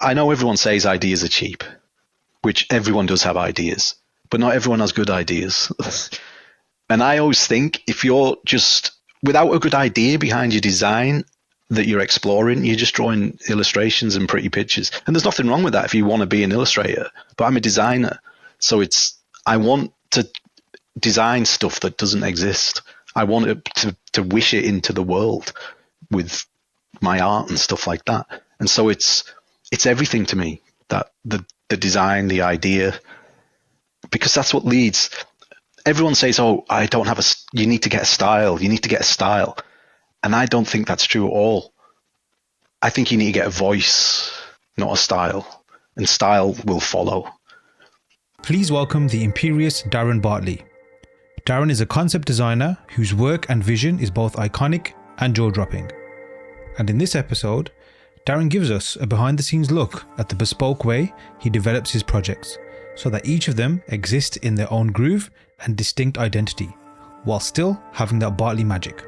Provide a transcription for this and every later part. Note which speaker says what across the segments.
Speaker 1: I know everyone says ideas are cheap, which everyone does have ideas, but not everyone has good ideas. And I always think if you're just without a good idea behind your design that you're exploring, you're just drawing illustrations and pretty pictures. And there's nothing wrong with that if you want to be an illustrator, but I'm a designer. So I want to design stuff that doesn't exist. I want it to wish it into the world with my art and stuff like that. And so it's everything to me, that the design, the idea, because that's what leads. Everyone says, oh, I don't have you need to get a style. You need to get a style. And I don't think that's true at all. I think you need to get a voice, not a style. And style will follow.
Speaker 2: Please welcome the imperious Darren Bartley. Darren is a concept designer whose work and vision is both iconic and jaw-dropping. And in this episode, Darren gives us a behind-the-scenes look at the bespoke way he develops his projects, so that each of them exist in their own groove and distinct identity, while still having that Bartley magic.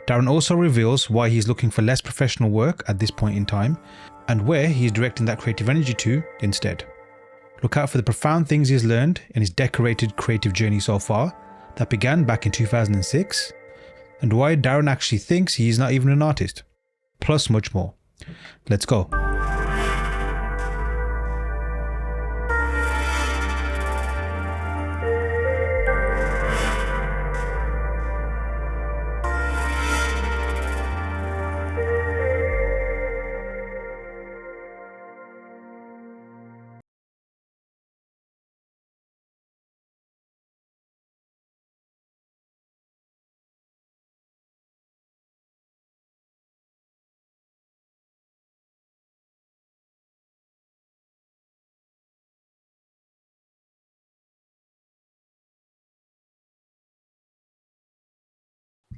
Speaker 2: Darren also reveals why he's looking for less professional work at this point in time, and where he's directing that creative energy to instead. Look out for the profound things he's learned in his decorated creative journey so far, that began back in 2006, and why Darren actually thinks he's not even an artist. Plus much more. Let's go.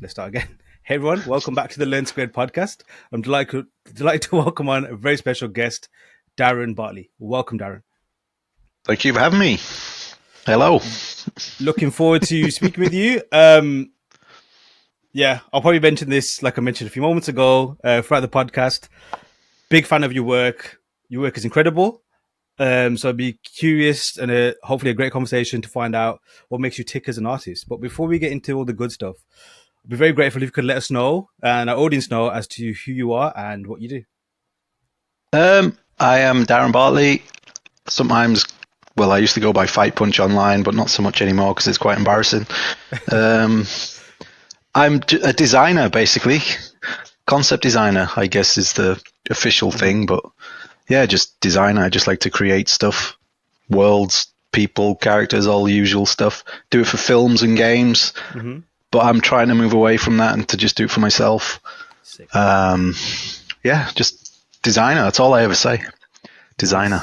Speaker 2: Let's start again. Hey everyone, welcome back to the Learn Squared podcast. I'm delighted to welcome on a very special guest, Darren Bartley. Welcome, Darren.
Speaker 1: Thank you for having me. Hello.
Speaker 2: Looking forward to speaking with you. Yeah, I'll probably mention this like I mentioned a few moments ago throughout the podcast. Big fan of your work. Your work is incredible. So I'd be curious and hopefully a great conversation to find out what makes you tick as an artist. But before we get into all the good stuff, I'd be very grateful if you could let us know and our audience know as to who you are and what you do.
Speaker 1: I am Darren Bartley. Sometimes, well, I used to go by Fight Punch online, but not so much anymore because it's quite embarrassing. I'm a designer, basically. Concept designer, I guess, is the official thing. But yeah, just designer. I just like to create stuff, worlds, people, characters, all the usual stuff. Do it for films and games. Mm-hmm. But I'm trying to move away from that and to just do it for myself. Sick. Yeah, just designer. That's all I ever say. Designer.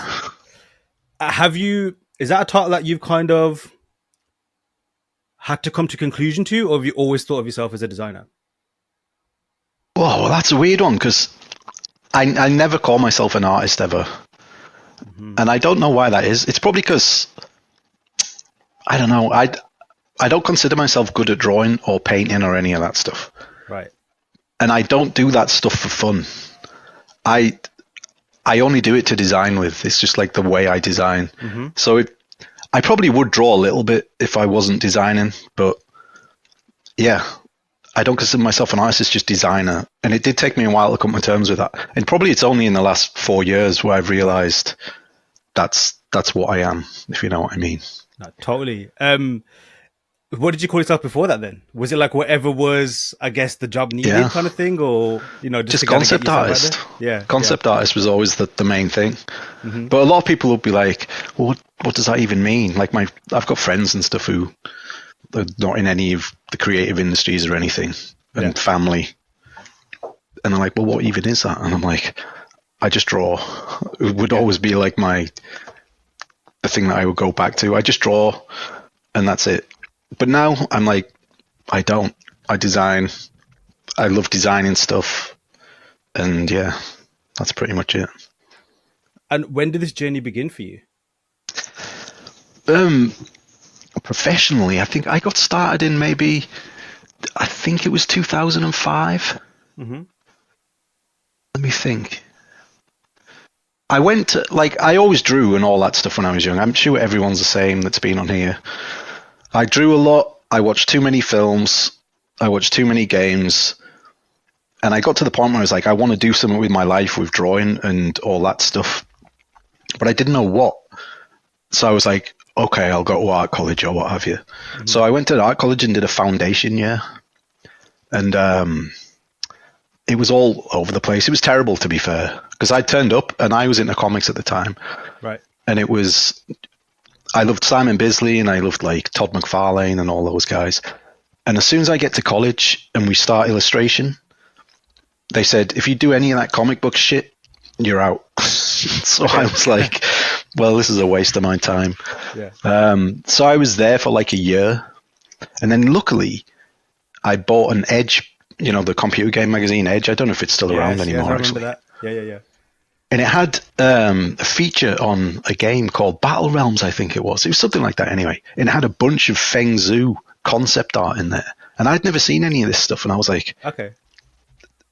Speaker 2: Is that a title that you've kind of had to come to conclusion to, or have you always thought of yourself as a designer?
Speaker 1: Oh, well, that's a weird one because I never call myself an artist ever. Mm-hmm. And I don't know why that is. It's probably because, I don't know, I don't consider myself good at drawing or painting or any of that stuff.
Speaker 2: Right.
Speaker 1: And I don't do that stuff for fun. I only do it to design with. It's just like the way I design. Mm-hmm. So I probably would draw a little bit if I wasn't designing, but yeah, I don't consider myself an artist, it's just designer. And it did take me a while to come to terms with that. And probably it's only in the last 4 years where I've realized that's what I am, if you know what I mean.
Speaker 2: No, totally. What did you call yourself before that then? Was it like whatever was, I guess, the job needed kind of thing? Or, just
Speaker 1: concept artist.
Speaker 2: Yeah.
Speaker 1: Concept artist was always the main thing. Mm-hmm. But a lot of people will be like, well, what does that even mean? Like I've got friends and stuff who are not in any of the creative industries or anything, and family. And they're like, well, what even is that? And I'm like, I just draw. It would always be like the thing that I would go back to. I just draw and that's it. But now I'm like, I design. I love designing stuff. And yeah, that's pretty much it.
Speaker 2: And when did this journey begin for you?
Speaker 1: Professionally, I think I got started in I think it was 2005. Mm-hmm. Let me think. I went to, like, I always drew and all that stuff when I was young. I'm sure everyone's the same that's been on here. I drew a lot. I watched too many films. I watched too many games. And I got to the point where I was like, I want to do something with my life with drawing and all that stuff. But I didn't know what. So I was like, okay, I'll go to art college or what have you. Mm-hmm. So I went to art college and did a foundation year. And it was all over the place. It was terrible, to be fair, because I turned up and I was into comics at the time.
Speaker 2: Right.
Speaker 1: And it was, I loved Simon Bisley and I loved like Todd McFarlane and all those guys. And as soon as I get to college and we start illustration, they said, if you do any of that comic book shit, you're out. So I was like, well, this is a waste of my time.
Speaker 2: Yeah.
Speaker 1: So I was there for like a year. And then luckily, I bought an Edge, you know, the computer game magazine Edge. I don't know if it's still around anymore.
Speaker 2: I remember
Speaker 1: actually.
Speaker 2: that. Yeah.
Speaker 1: And it had a feature on a game called Battle Realms, I think it was. It was something like that anyway. And it had a bunch of Feng Zhu concept art in there. And I'd never seen any of this stuff. And I was like,
Speaker 2: okay.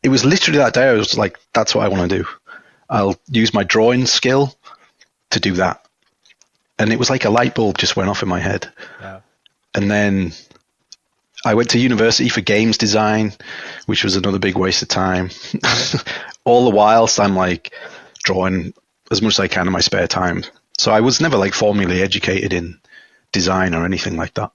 Speaker 1: It was literally that day I was like, that's what I want to do. I'll use my drawing skill to do that. And it was like a light bulb just went off in my head.
Speaker 2: Wow.
Speaker 1: And then I went to university for games design, which was another big waste of time. All the whilst I'm like drawing as much as I can in my spare time. So I was never like formally educated in design or anything like that.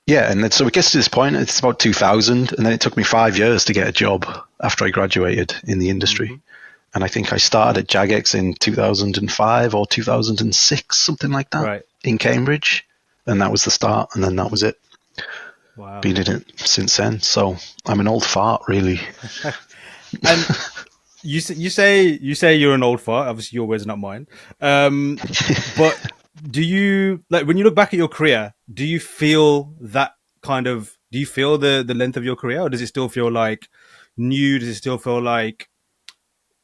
Speaker 1: Yeah, and then, so it gets to this point, it's about 2000, and then it took me 5 years to get a job after I graduated in the industry. Mm-hmm. And I think I started at Jagex in 2005 or 2006, something like that, right, in Cambridge. And that was the start, and then that was it.
Speaker 2: Wow.
Speaker 1: Been in it since then. So I'm an old fart, really.
Speaker 2: And you say you're an old fart. Obviously, your words, not mine. But do you, like, when you look back at your career, do you feel that do you feel the length of your career, or does it still feel like new? Does it still feel like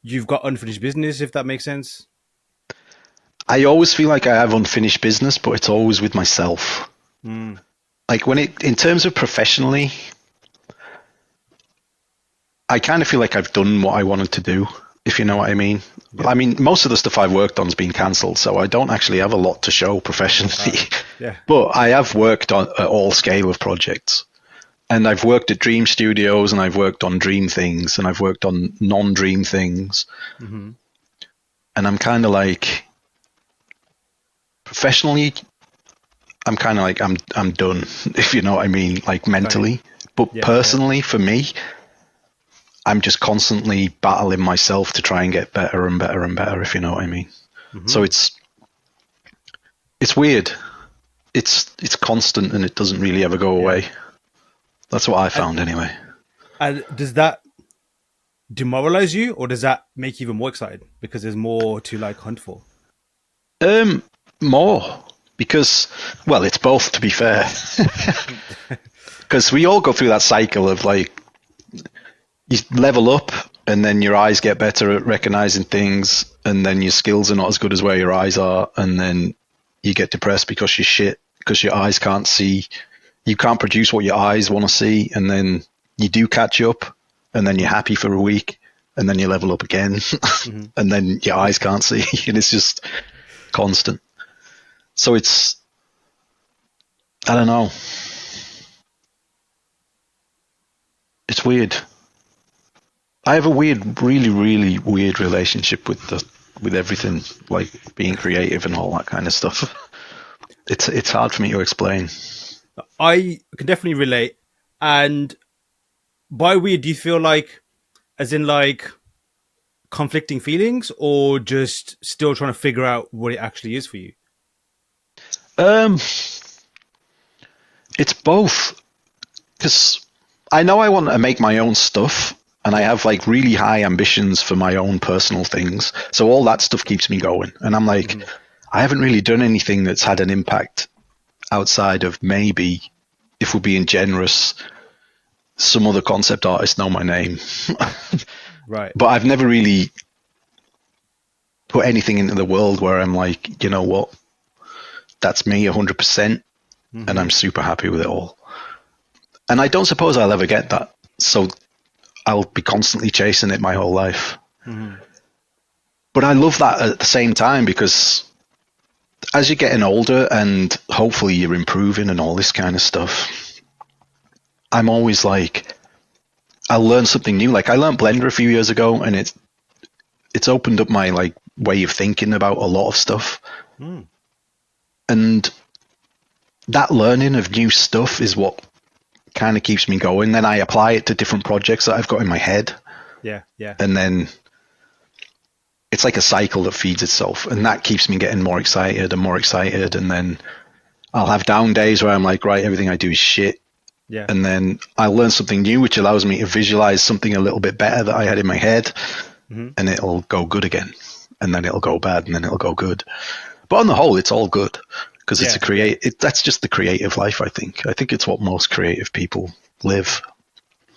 Speaker 2: you've got unfinished business, if that makes sense?
Speaker 1: I always feel like I have unfinished business, but it's always with myself. Like in terms of professionally, I kind of feel like I've done what I wanted to do, if you know what I mean. Yeah. I mean, most of the stuff I've worked on has been cancelled, so I don't actually have a lot to show professionally.
Speaker 2: Yeah.
Speaker 1: But I have worked on all scale of projects. And I've worked at Dream Studios, and I've worked on dream things, and I've worked on non-dream things. Mm-hmm. And I'm kind of like, professionally, I'm kind of like, I'm done, if you know what I mean, like mentally. But personally, for me, I'm just constantly battling myself to try and get better and better and better, if you know what I mean. Mm-hmm. So it's weird. It's constant, and it doesn't really ever go away. That's what I found anyway. And
Speaker 2: does that demoralize you, or does that make you even more excited because there's more to like hunt for?
Speaker 1: More, because, well, it's both, to be fair. Because we all go through that cycle of like, you level up and then your eyes get better at recognizing things, and then your skills are not as good as where your eyes are, and then you get depressed because you're shit, because your eyes can't see. You can't produce what your eyes want to see, and then you do catch up, and then you're happy for a week, and then you level up again, mm-hmm. and then your eyes can't see, and it's just constant. So it's, I don't know. It's weird. I have a really, really weird relationship with everything, like being creative and all that kind of stuff. It's hard for me to explain.
Speaker 2: I can definitely relate. And by weird, do you feel like, as in like conflicting feelings, or just still trying to figure out what it actually is for you?
Speaker 1: It's both, because I know I want to make my own stuff, and I have like really high ambitions for my own personal things. So all that stuff keeps me going. And I'm like, mm-hmm. I haven't really done anything that's had an impact outside of maybe, if we're being generous, some other concept artists know my name.
Speaker 2: Right.
Speaker 1: But I've never really put anything into the world where I'm like, you know what, that's me 100%, mm-hmm. and I'm super happy with it all. And I don't suppose I'll ever get that. So I'll be constantly chasing it my whole life. But I love that at the same time, because as you're getting older and hopefully you're improving and all this kind of stuff, I'm always like, I'll learn something new. Like I learned Blender a few years ago, and it's opened up my like way of thinking about a lot of stuff. And that learning of new stuff is what kind of keeps me going. Then I apply it to different projects that I've got in my head.
Speaker 2: Yeah.
Speaker 1: And then it's like a cycle that feeds itself, and that keeps me getting more excited and more excited. And then I'll have down days where I'm like, right, everything I do is shit.
Speaker 2: Yeah.
Speaker 1: And then I'll learn something new, which allows me to visualize something a little bit better that I had in my head, and it'll go good again. And then it'll go bad, and then it'll go good. But on the whole, it's all good, because it's that's just the creative life, I think. I think it's what most creative people live.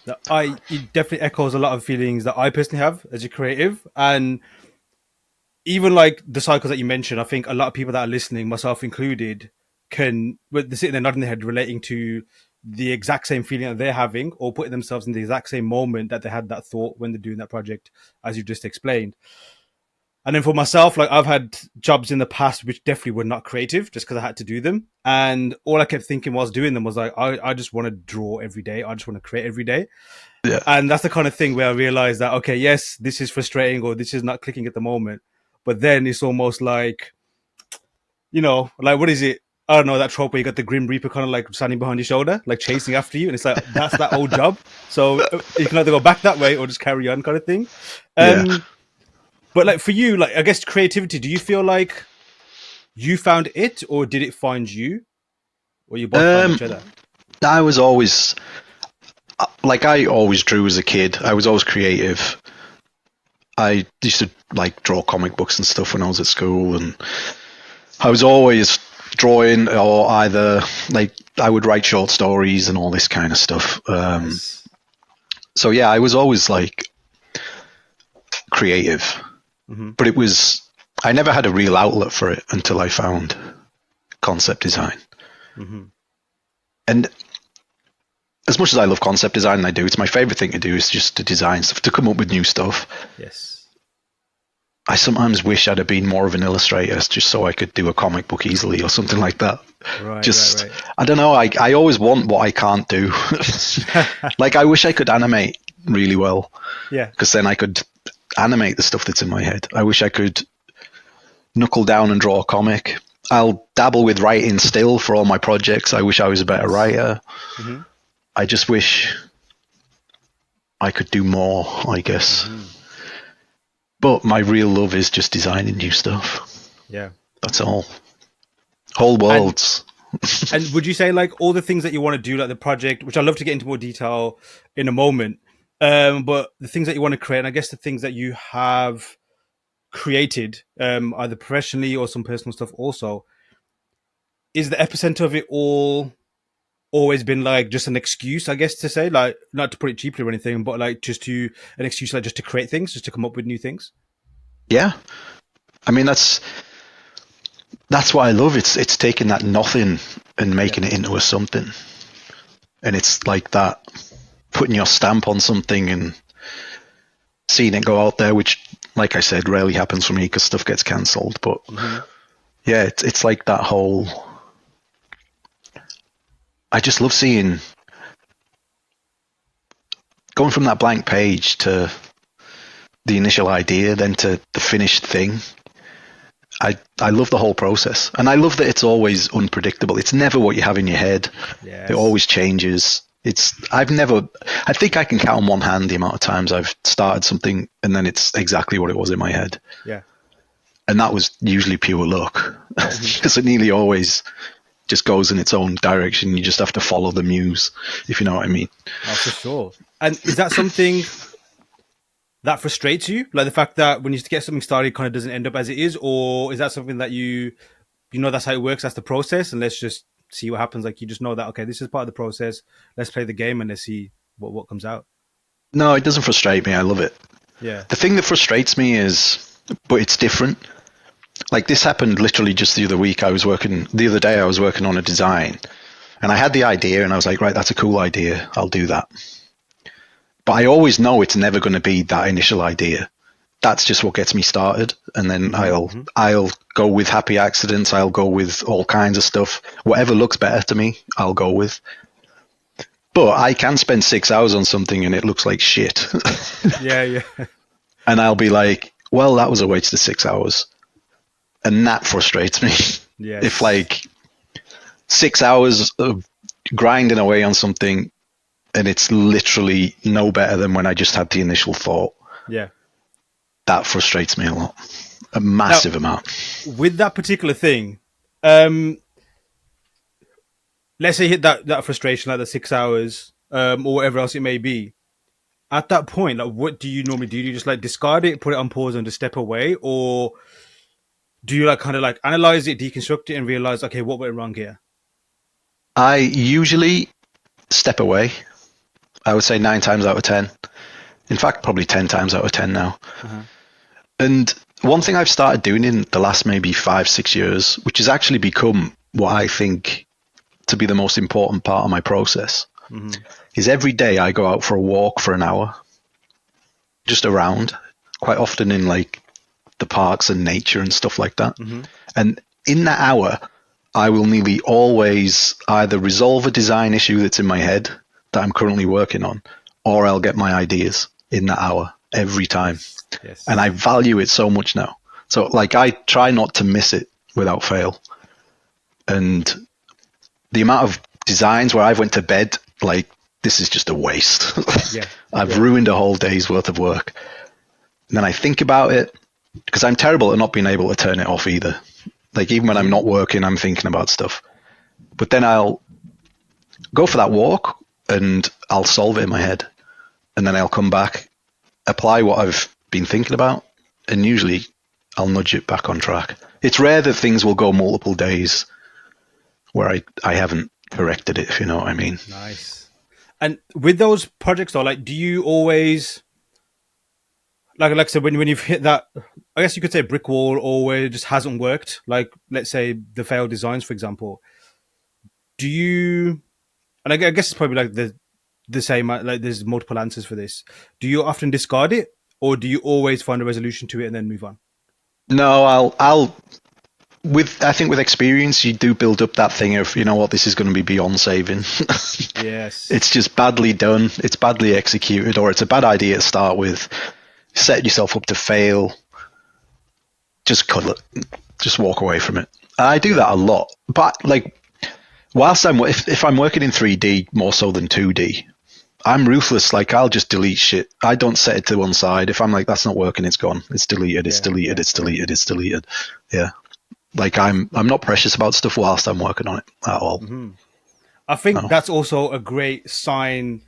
Speaker 2: It definitely echoes a lot of feelings that I personally have as a creative. And even like the cycles that you mentioned, I think a lot of people that are listening, myself included, they're sitting there nodding their head relating to the exact same feeling that they're having, or putting themselves in the exact same moment that they had that thought when they're doing that project, as you just explained. And then for myself, like I've had jobs in the past which definitely were not creative, just because I had to do them. And all I kept thinking whilst doing them was like, I just want to draw every day. I just want to create every day.
Speaker 1: Yeah.
Speaker 2: And that's the kind of thing where I realized that, okay, yes, this is frustrating, or this is not clicking at the moment. But then it's almost like, like, what is it? I don't know, that trope where you got the Grim Reaper kind of like standing behind your shoulder, like chasing after you. And it's like, that's that old job. So you can either go back that way or just carry on, kind of thing. But like for you, like, I guess creativity, do you feel like you found it, or did it find you? Or you both found each other?
Speaker 1: I was always, like, I always drew as a kid. I was always creative. I used to like draw comic books and stuff when I was at school, and I was always drawing, or either like I would write short stories and all this kind of stuff.
Speaker 2: Nice.
Speaker 1: So yeah, I was always like creative, but I never had a real outlet for it until I found concept design. And as much as I love concept design, and I do, it's my favorite thing to do, is just to design stuff, to come up with new stuff.
Speaker 2: Yes.
Speaker 1: I sometimes wish I'd have been more of an illustrator, just so I could do a comic book easily or something like that. Right. I don't know. I always want what I can't do. Like, I wish I could animate really well.
Speaker 2: Yeah.
Speaker 1: Because then I could animate the stuff that's in my head. I wish I could knuckle down and draw a comic. I'll dabble with writing still for all my projects. I wish I was a better writer. I just wish I could do more, I guess. But my real love is just designing new stuff.
Speaker 2: Yeah.
Speaker 1: That's all. Whole worlds.
Speaker 2: And would you say, like, all the things that you want to do, like the project, which I'd love to get into more detail in a moment, but the things that you want to create, and I guess the things that you have created, either professionally or some personal stuff also, is the epicenter of it all always been like just an excuse, I guess, to say, like, not to put it cheaply or anything, but like just an excuse, like just to create things, just to come up with new things?
Speaker 1: Yeah. I mean, that's what I love. It's taking that nothing and making it into a something. And it's like that, putting your stamp on something and seeing it go out there, which, like I said, rarely happens for me because stuff gets cancelled. But yeah, it's like that whole, I just love seeing, going from that blank page to the initial idea, then to the finished thing. I love the whole process, and I love that it's always unpredictable. It's never what you have in your head.
Speaker 2: Yes.
Speaker 1: It always changes. I think I can count on one hand the amount of times I've started something and then it's exactly what it was in my head.
Speaker 2: Yeah.
Speaker 1: And that was usually pure luck, because it nearly always just goes in its own direction. You just have to follow the muse, if you know what I mean. Oh,
Speaker 2: for sure. And is that something that frustrates you? Like the fact that when you get something started, it kind of doesn't end up as it is? Or is that something that you know that's how it works, that's the process, and let's just see what happens? Like, you just know that, okay, this is part of the process, let's play the game and let's see what comes out? No,
Speaker 1: it doesn't frustrate me. I love it.
Speaker 2: Yeah.
Speaker 1: The thing that frustrates me is, but it's different. Like, this happened literally just the other day I was working on a design, and I had the idea and I was like, right, that's a cool idea, I'll do that. But I always know it's never going to be that initial idea. that's just what gets me started. And then I'll go with happy accidents. I'll go with all kinds of stuff. Whatever looks better to me, I'll go with. But I can spend 6 hours on something and it looks like shit.
Speaker 2: Yeah.
Speaker 1: And I'll be like, well, that was a waste of 6 hours. And that frustrates me.
Speaker 2: Yes.
Speaker 1: If like 6 hours of grinding away on something and it's literally no better than when I just had the initial thought.
Speaker 2: Yeah.
Speaker 1: That frustrates me a lot. A massive amount.
Speaker 2: With that particular thing, let's say you hit that frustration, like the 6 hours, or whatever else it may be. At that point, like, what do you normally do? Do you just like discard it, put it on pause, and just step away, or do you like kind of like analyze it, deconstruct it, and realize, okay, what went wrong here?
Speaker 1: I usually step away. I would say 9 times out of 10. In fact, probably 10 times out of 10 now. And one thing I've started doing in the last maybe 5-6 years, which has actually become what I think to be the most important part of my process, is every day I go out for a walk for an hour, just around, quite often in like the parks and nature and stuff like that. And in that hour, I will nearly always either resolve a design issue that's in my head that I'm currently working on, or I'll get my ideas in that hour every time.
Speaker 2: Yes.
Speaker 1: And I value it so much now. So like I try not to miss it without fail. And the amount of designs where I've went to bed, like, this is just a waste. I've ruined a whole day's worth of work. And then I think about it, because I'm terrible at not being able to turn it off either. Like even when I'm not working, I'm thinking about stuff. But then I'll go for that walk and I'll solve it in my head. And then I'll come back, apply what I've been thinking about, and usually I'll nudge it back on track. It's rare that things will go multiple days where I haven't corrected it, if you know what I mean.
Speaker 2: Nice. And with those projects though, like, do you always, like I said, when you've hit that, I guess you could say brick wall, or where it just hasn't worked, like let's say the failed designs, for example, do you, and I guess it's probably like the same, like there's multiple answers for this. Do you often discard it, or do you always find a resolution to it and then move on?
Speaker 1: No, I think with experience, you do build up that thing of, you know what, this is going to be beyond saving.
Speaker 2: Yes.
Speaker 1: It's just badly done. It's badly executed, or it's a bad idea to start with. Set yourself up to fail. Just cut it. Just walk away from it. And I do that a lot. But like, whilst if I'm working in 3D more so than 2D, I'm ruthless. Like I'll just delete shit. I don't set it to one side. If I'm like, that's not working, it's gone. It's deleted. It's deleted. It's deleted. It's deleted. Yeah. Like I'm not precious about stuff whilst I'm working on it at all.
Speaker 2: I think that's also a great sign,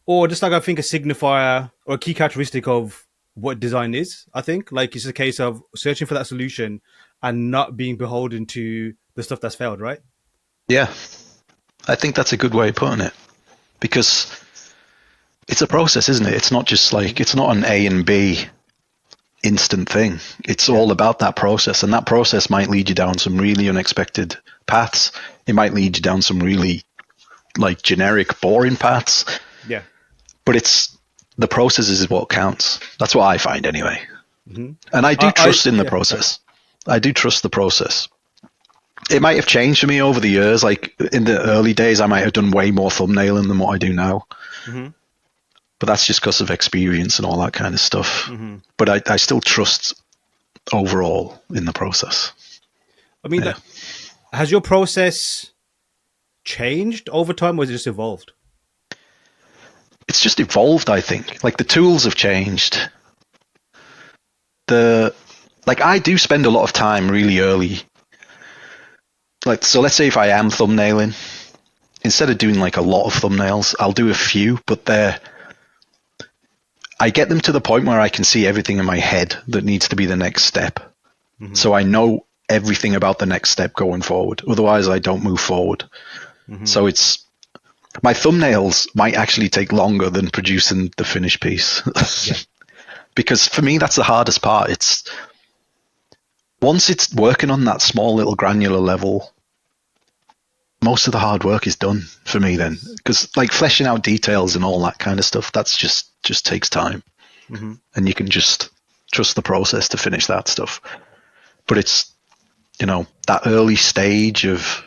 Speaker 2: or just like I think a signifier or a key characteristic of what design is. I think like it's a case of searching for that solution and not being beholden to the stuff that's failed, right?
Speaker 1: Yeah, I think that's a good way of putting it, because it's a process, isn't it? It's not just like, it's not an A and B instant thing. It's all about that process, and that process might lead you down some really unexpected paths. It might lead you down some really like generic, boring paths.
Speaker 2: Yeah.
Speaker 1: But the process is what counts. That's what I find anyway. And I do trust in the process. I do trust the process. It might have changed for me over the years. Like in the early days, I might have done way more thumbnailing than what I do now. But that's just because of experience and all that kind of stuff. But I still trust overall in the process.
Speaker 2: I mean, has your process changed over time, or has it just evolved?
Speaker 1: It's just evolved, I think. Like the tools have changed. I do spend a lot of time really early. Like, so let's say if I am thumbnailing, instead of doing like a lot of thumbnails, I'll do a few, but I get them to the point where I can see everything in my head that needs to be the next step. So I know everything about the next step going forward. Otherwise, I don't move forward. So my thumbnails might actually take longer than producing the finished piece. Because for me, that's the hardest part. Once it's working on that small little granular level, most of the hard work is done for me then. Because like fleshing out details and all that kind of stuff, that's just takes time. And you can just trust the process to finish that stuff. But it's, that early stage of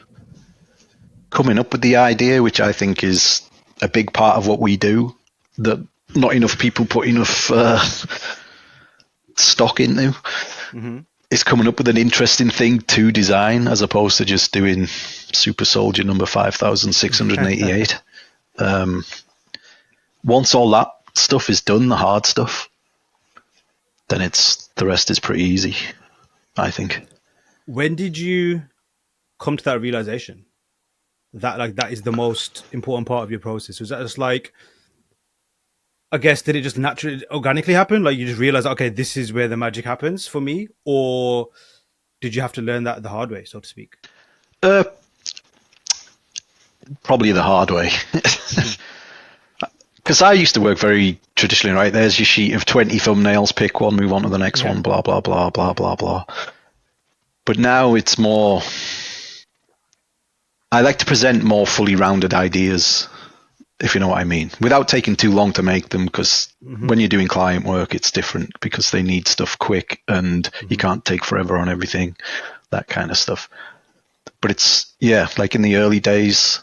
Speaker 1: coming up with the idea, which I think is a big part of what we do, that not enough people put enough stock into. It's coming up with an interesting thing to design, as opposed to just doing Super Soldier number 5688. Once all that stuff is done, the hard stuff, then the rest is pretty easy, I think.
Speaker 3: When did you come to that realization that that is the most important part of your process? Was that just I guess, did it just naturally, organically happen? Like you just realize, okay, this is where the magic happens for me? Or did you have to learn that the hard way, so to speak?
Speaker 1: Probably the hard way. Because I used to work very traditionally, right? There's your sheet of 20 thumbnails, pick one, move on to the next one, blah, blah, blah, blah, blah, blah. But now it's more, I like to present more fully rounded ideas, if you know what I mean, without taking too long to make them, because when you're doing client work, it's different because they need stuff quick and you can't take forever on everything, that kind of stuff. But it's, like in the early days,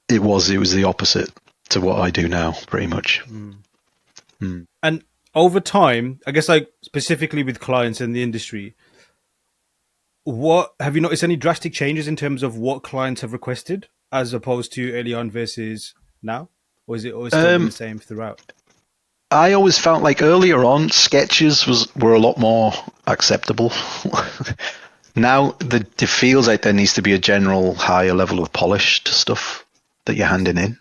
Speaker 1: it was the opposite to what I do now, pretty much.
Speaker 3: And over time, I guess, like specifically with clients in the industry, what have you noticed any drastic changes in terms of what clients have requested as opposed to early on versus now? Or is it always still been the same throughout?
Speaker 1: I always felt like earlier on sketches were a lot more acceptable. Now it feels like there needs to be a general higher level of polished stuff that you're handing in.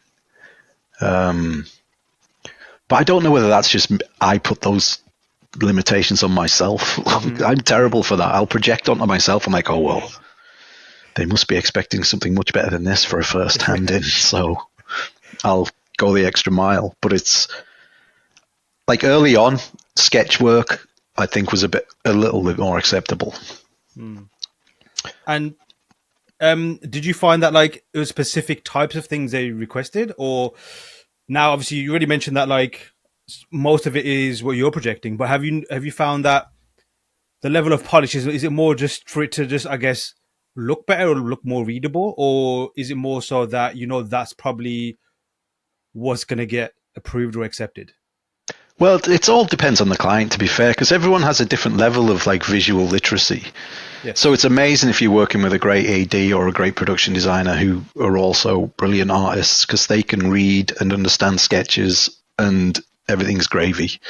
Speaker 1: But I don't know whether that's just I put those limitations on myself. I'm terrible for that. I'll project onto myself. I'm like, oh, well, they must be expecting something much better than this for a first hand in. So I'll go the extra mile. But it's like early on, sketch work, I think, was a little bit more acceptable.
Speaker 3: And did you find that like it was specific types of things they requested, or now obviously you already mentioned that like most of it is what you're projecting, but have you found that the level of polish is it more just for it to just, I guess, look better or look more readable, or is it more so that that's probably what's going to get approved or accepted?
Speaker 1: Well, it all depends on the client, to be fair, because everyone has a different level of like visual literacy.
Speaker 3: Yes.
Speaker 1: So it's amazing if you're working with a great AD or a great production designer who are also brilliant artists, because they can read and understand sketches and everything's gravy.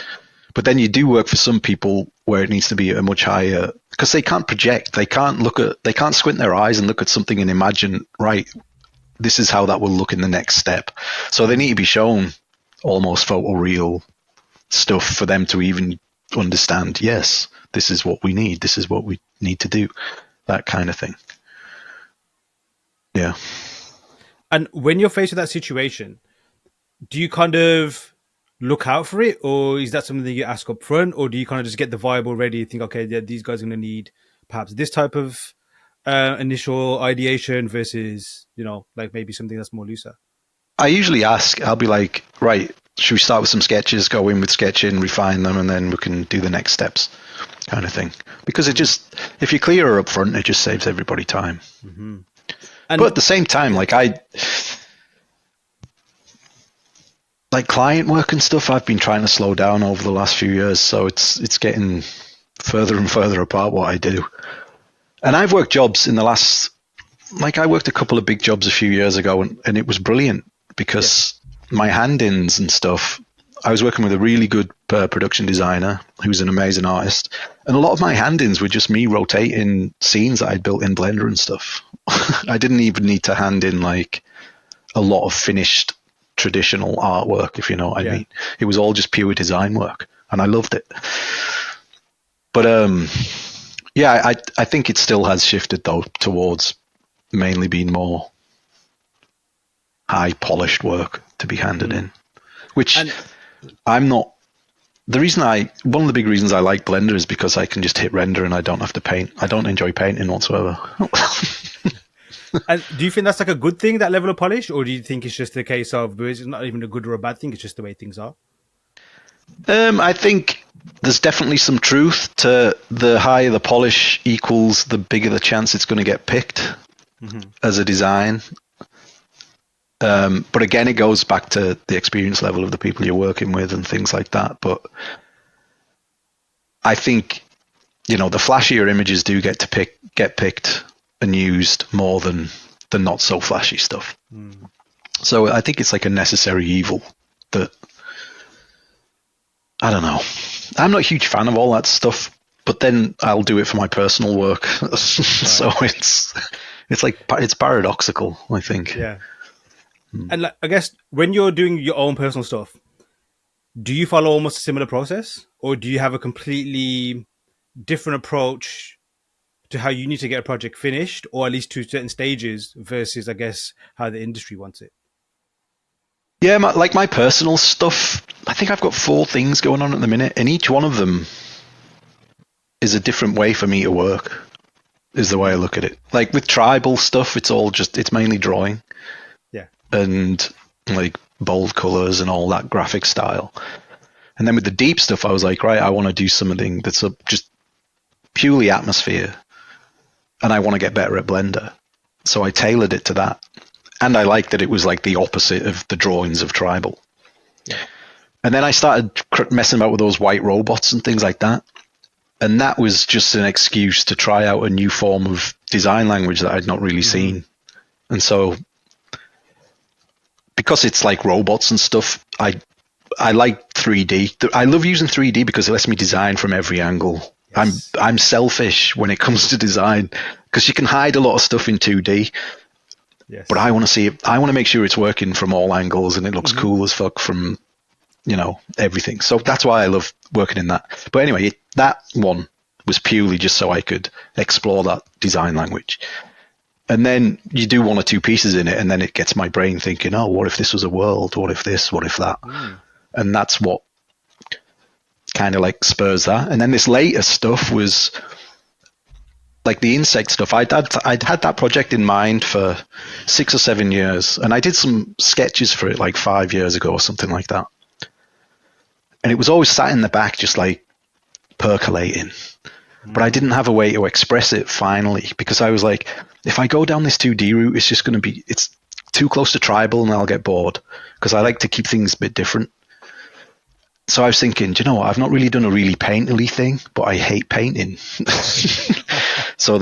Speaker 1: But then you do work for some people where it needs to be a much higher, because they can't project, they can't squint their eyes and look at something and imagine, right, this is how that will look in the next step. So they need to be shown almost photoreal stuff for them to even understand, yes, this is what we need, this is what we need to do, that kind of thing. Yeah.
Speaker 3: And when you're faced with that situation, do you kind of look out for it, or is that something that you ask up front, or do you kind of just get the vibe already, you think, okay, yeah, these guys are going to need perhaps this type of initial ideation versus like maybe something that's more looser?
Speaker 1: I usually ask, I'll be like, right, should we start with some sketches, go in with sketching, refine them, and then we can do the next steps, kind of thing. Because it just, if you're clearer up front, it just saves everybody time. But at the same time, like client work and stuff, I've been trying to slow down over the last few years, so it's getting further and further apart what I do. And I've worked jobs in the last, like I worked a couple of big jobs a few years ago, and it was brilliant because my hand-ins and stuff, I was working with a really good production designer who's an amazing artist, and a lot of my hand-ins were just me rotating scenes that I'd built in Blender and stuff. I didn't even need to hand in like a lot of finished traditional artwork, if you know what I mean. It was all just pure design work, and I loved it. But I think it still has shifted though towards mainly being more high polished work to be handed in, which I'm not. One of the big reasons I like Blender is because I can just hit render and I don't have to paint. I don't enjoy painting whatsoever.
Speaker 3: And do you think that's like a good thing, that level of polish, or do you think it's just a case of it's not even a good or a bad thing, it's just the way things are?
Speaker 1: I think there's definitely some truth to the higher the polish equals, the bigger the chance it's going to get picked as a design. But again, it goes back to the experience level of the people you're working with and things like that. But I think, the flashier images do get picked and used more than the not so flashy stuff. So I think it's like a necessary evil that, I don't know. I'm not a huge fan of all that stuff, but then I'll do it for my personal work. So it's paradoxical, I think.
Speaker 3: Yeah. And like, I guess when you're doing your own personal stuff, do you follow almost a similar process, or do you have a completely different approach to how you need to get a project finished, or at least to certain stages, versus, I guess, how the industry wants it?
Speaker 1: Yeah, my personal stuff, I think I've got 4 things going on at the minute, and each one of them is a different way for me to work, is the way I look at it. Like with tribal stuff, it's mainly drawing.
Speaker 3: Yeah.
Speaker 1: And like bold colors and all that graphic style. And then with the deep stuff, I was like, right, I want to do something that's just purely atmosphere, and I want to get better at Blender. So I tailored it to that. And I liked that it was like the opposite of the drawings of tribal.
Speaker 3: Yeah.
Speaker 1: And then I started messing about with those white robots and things like that. And that was just an excuse to try out a new form of design language that I'd not really seen. And so, because it's like robots and stuff, I like 3D. I love using 3D because it lets me design from every angle. Yes. I'm selfish when it comes to design because you can hide a lot of stuff in 2D. Yes. But I want to see it. I want to make sure it's working from all angles and it looks cool as fuck from, everything. So that's why I love working in that. But anyway, that one was purely just so I could explore that design language. And then you do 1 or 2 pieces in it, and then it gets my brain thinking, oh, what if this was a world? What if this? What if that? And that's what kind of like spurs that. And then this later stuff was like the insect stuff. I'd had that project in mind for 6 or 7 years, and I did some sketches for it like 5 years ago or something like that. And it was always sat in the back, just like percolating. But I didn't have a way to express it finally, because I was like, if I go down this 2D route, it's just going to be, it's too close to tribal and I'll get bored, because I like to keep things a bit different. So I was thinking, do you know what? I've not really done a really painterly thing, but I hate painting. So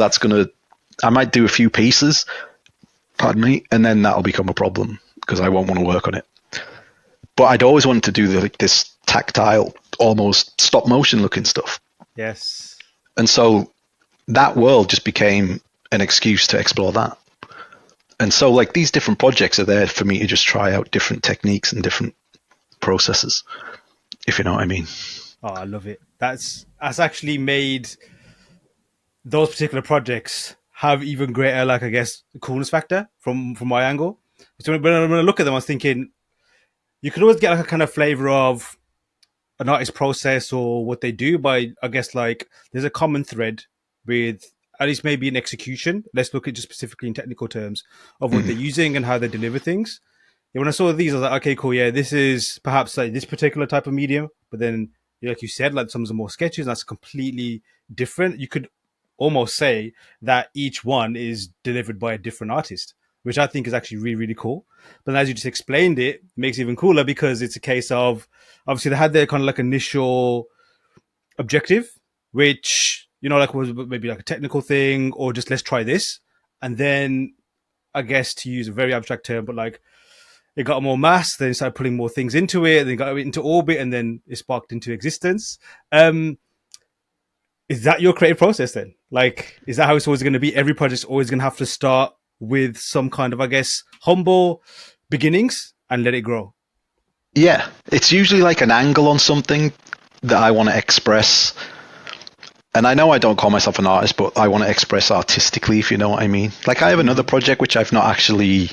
Speaker 1: I might do a few pieces, pardon me, and then that'll become a problem because I won't want to work on it. But I'd always wanted to do this tactile, almost stop motion looking stuff.
Speaker 3: Yes.
Speaker 1: And so that world just became an excuse to explore that. And so like these different projects are there for me to just try out different techniques and different processes, if you know what I mean.
Speaker 3: Oh, I love it. That's actually made those particular projects have even greater, like, I guess, coolness factor from my angle. So when I look at them, I was thinking you could always get like a kind of flavor of an artist's process or what they do by, I guess, like there's a common thread with at least maybe an execution. Let's look at just specifically in technical terms of what they're using and how they deliver things. Yeah, when I saw these, I was like, okay, cool. Yeah, this is perhaps like this particular type of medium. But then, like you said, like some of the more sketches, that's completely different. You could almost say that each one is delivered by a different artist, which I think is actually really, really cool. But as you just explained it makes it even cooler because it's a case of, obviously they had their kind of like initial objective, which, like was maybe like a technical thing or just let's try this. And then I guess, to use a very abstract term, but like it got more mass, then it started putting more things into it, then got it into orbit, and then it sparked into existence. Is that your creative process then? Like, is that how it's always going to be? Every project's always going to have to start with some kind of, I guess, humble beginnings and let it grow.
Speaker 1: Yeah, it's usually like an angle on something that I want to express. And I know I don't call myself an artist, but I want to express artistically, if you know what I mean. Like I have another project which I've not actually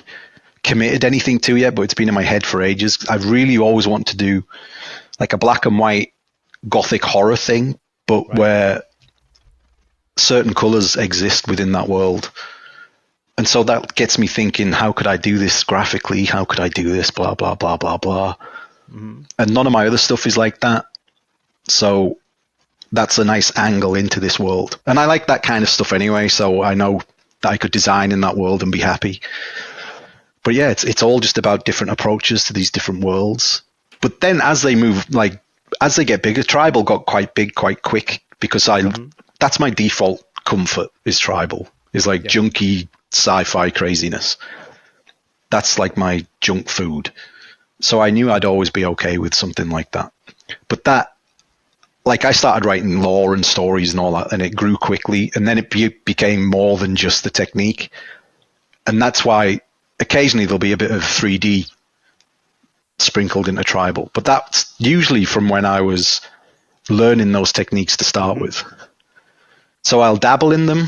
Speaker 1: committed anything to yet, but it's been in my head for ages. I've really always wanted to do like a black and white gothic horror thing, but right, where certain colors exist within that world. And so that gets me thinking, how could I do this graphically? How could I do this? Blah, blah, blah, blah, blah. And none of my other stuff is like that. So that's a nice angle into this world. And I like that kind of stuff anyway, so I know that I could design in that world and be happy. But yeah, it's all just about different approaches to these different worlds. But then as they move, like, as they get bigger, Tribal got quite big quite quick, because that's my default comfort, is Tribal. Is like junky sci-fi craziness. That's like my junk food. So I knew I'd always be okay with something like that. But that, like, I started writing lore and stories and all that, and it grew quickly, and then it became more than just the technique. And that's why occasionally there'll be a bit of 3D sprinkled into Tribal, but that's usually from when I was learning those techniques to start with. So I'll dabble in them,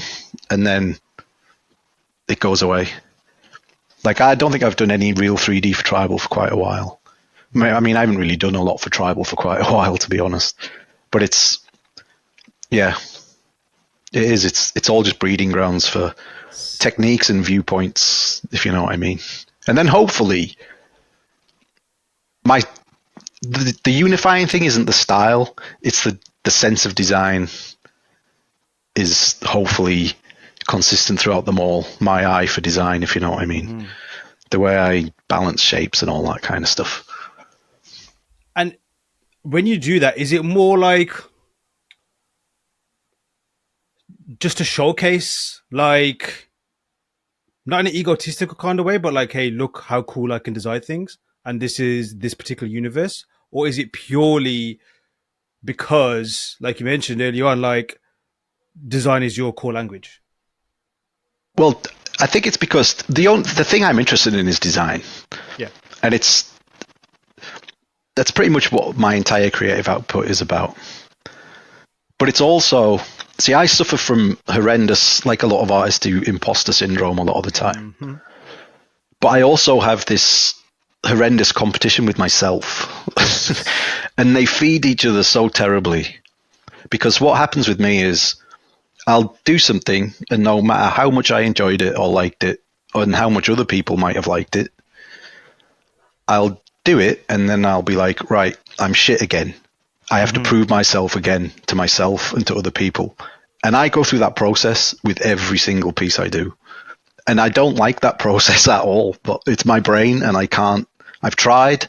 Speaker 1: and then it goes away. Like, I don't think I've done any real 3D for Tribal for quite a while. I mean, I haven't really done a lot for Tribal for quite a while, to be honest. But it's all just breeding grounds for techniques and viewpoints, if you know what I mean. And then hopefully the unifying thing isn't the style, it's the sense of design is hopefully consistent throughout them all. My eye for design, if you know what I mean. The way I balance shapes and all that kind of stuff.
Speaker 3: And when you do that, is it more like just to showcase, like, not in an egotistical kind of way, but like, hey, look how cool I can design things, and this is this particular universe? Or is it purely because, like you mentioned earlier on, like, design is your core language?
Speaker 1: Well, I think it's because the thing I'm interested in is design.
Speaker 3: Yeah.
Speaker 1: And that's pretty much what my entire creative output is about. But it's also, see, I suffer from horrendous, like a lot of artists do, imposter syndrome a lot of the time. But I also have this horrendous competition with myself. And they feed each other so terribly. Because what happens with me is, I'll do something, and no matter how much I enjoyed it or liked it, and how much other people might have liked it, I'll do it, and then I'll be like, right, I'm shit again. I have to prove myself again to myself and to other people. And I go through that process with every single piece I do. And I don't like that process at all, but it's my brain, and I've tried,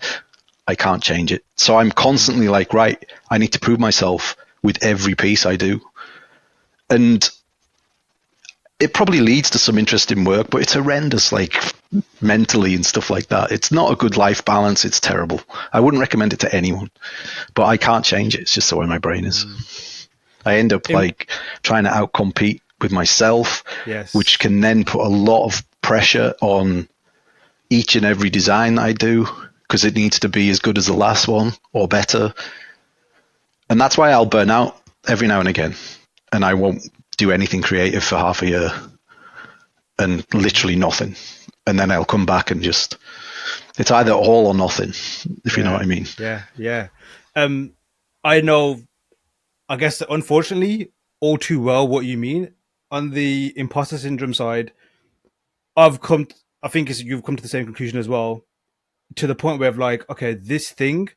Speaker 1: I can't change it. So I'm constantly like, right, I need to prove myself with every piece I do. And it probably leads to some interesting work, but it's horrendous, like, mentally and stuff like that. It's not a good life balance. It's terrible. I wouldn't recommend it to anyone, but I can't change it. It's just the way my brain is. I end up like trying to outcompete with myself, which can then put a lot of pressure on each and every design that I do, because it needs to be as good as the last one or better. And that's why I'll burn out every now and again, and I won't do anything creative for half a year and literally nothing. And then I'll come back and just, it's either all or nothing, if you know what I mean.
Speaker 3: Yeah. I know, I guess, unfortunately, all too well what you mean. On the imposter syndrome side, I think you've come to the same conclusion as well, to the point where like, okay, this thing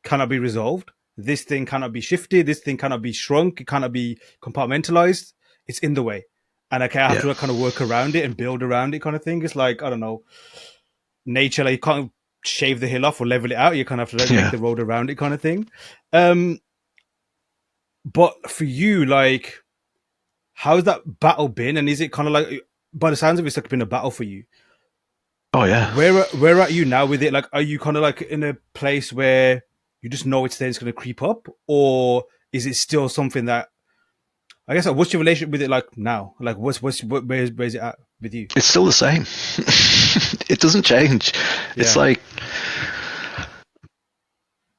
Speaker 3: cannot be resolved. This thing cannot be shifted. This thing cannot be shrunk. It cannot be compartmentalized. It's in the way. And I have to kind of work around it and build around it, kind of thing. It's like, I don't know, nature, like, you can't shave the hill off or level it out. You kind of have to make the road around it, kind of thing. But for you, like, how's that battle been? And is it kind of like, by the sounds of it, it's like been a battle for you?
Speaker 1: Oh, yeah.
Speaker 3: Where are you now with it? Like, are you kind of like in a place where you just know it's there, it's going to creep up? Or is it still something that, I guess, like, what's your relationship with it like now? Like, where's it at with you?
Speaker 1: It's still the same. It doesn't change. It's like,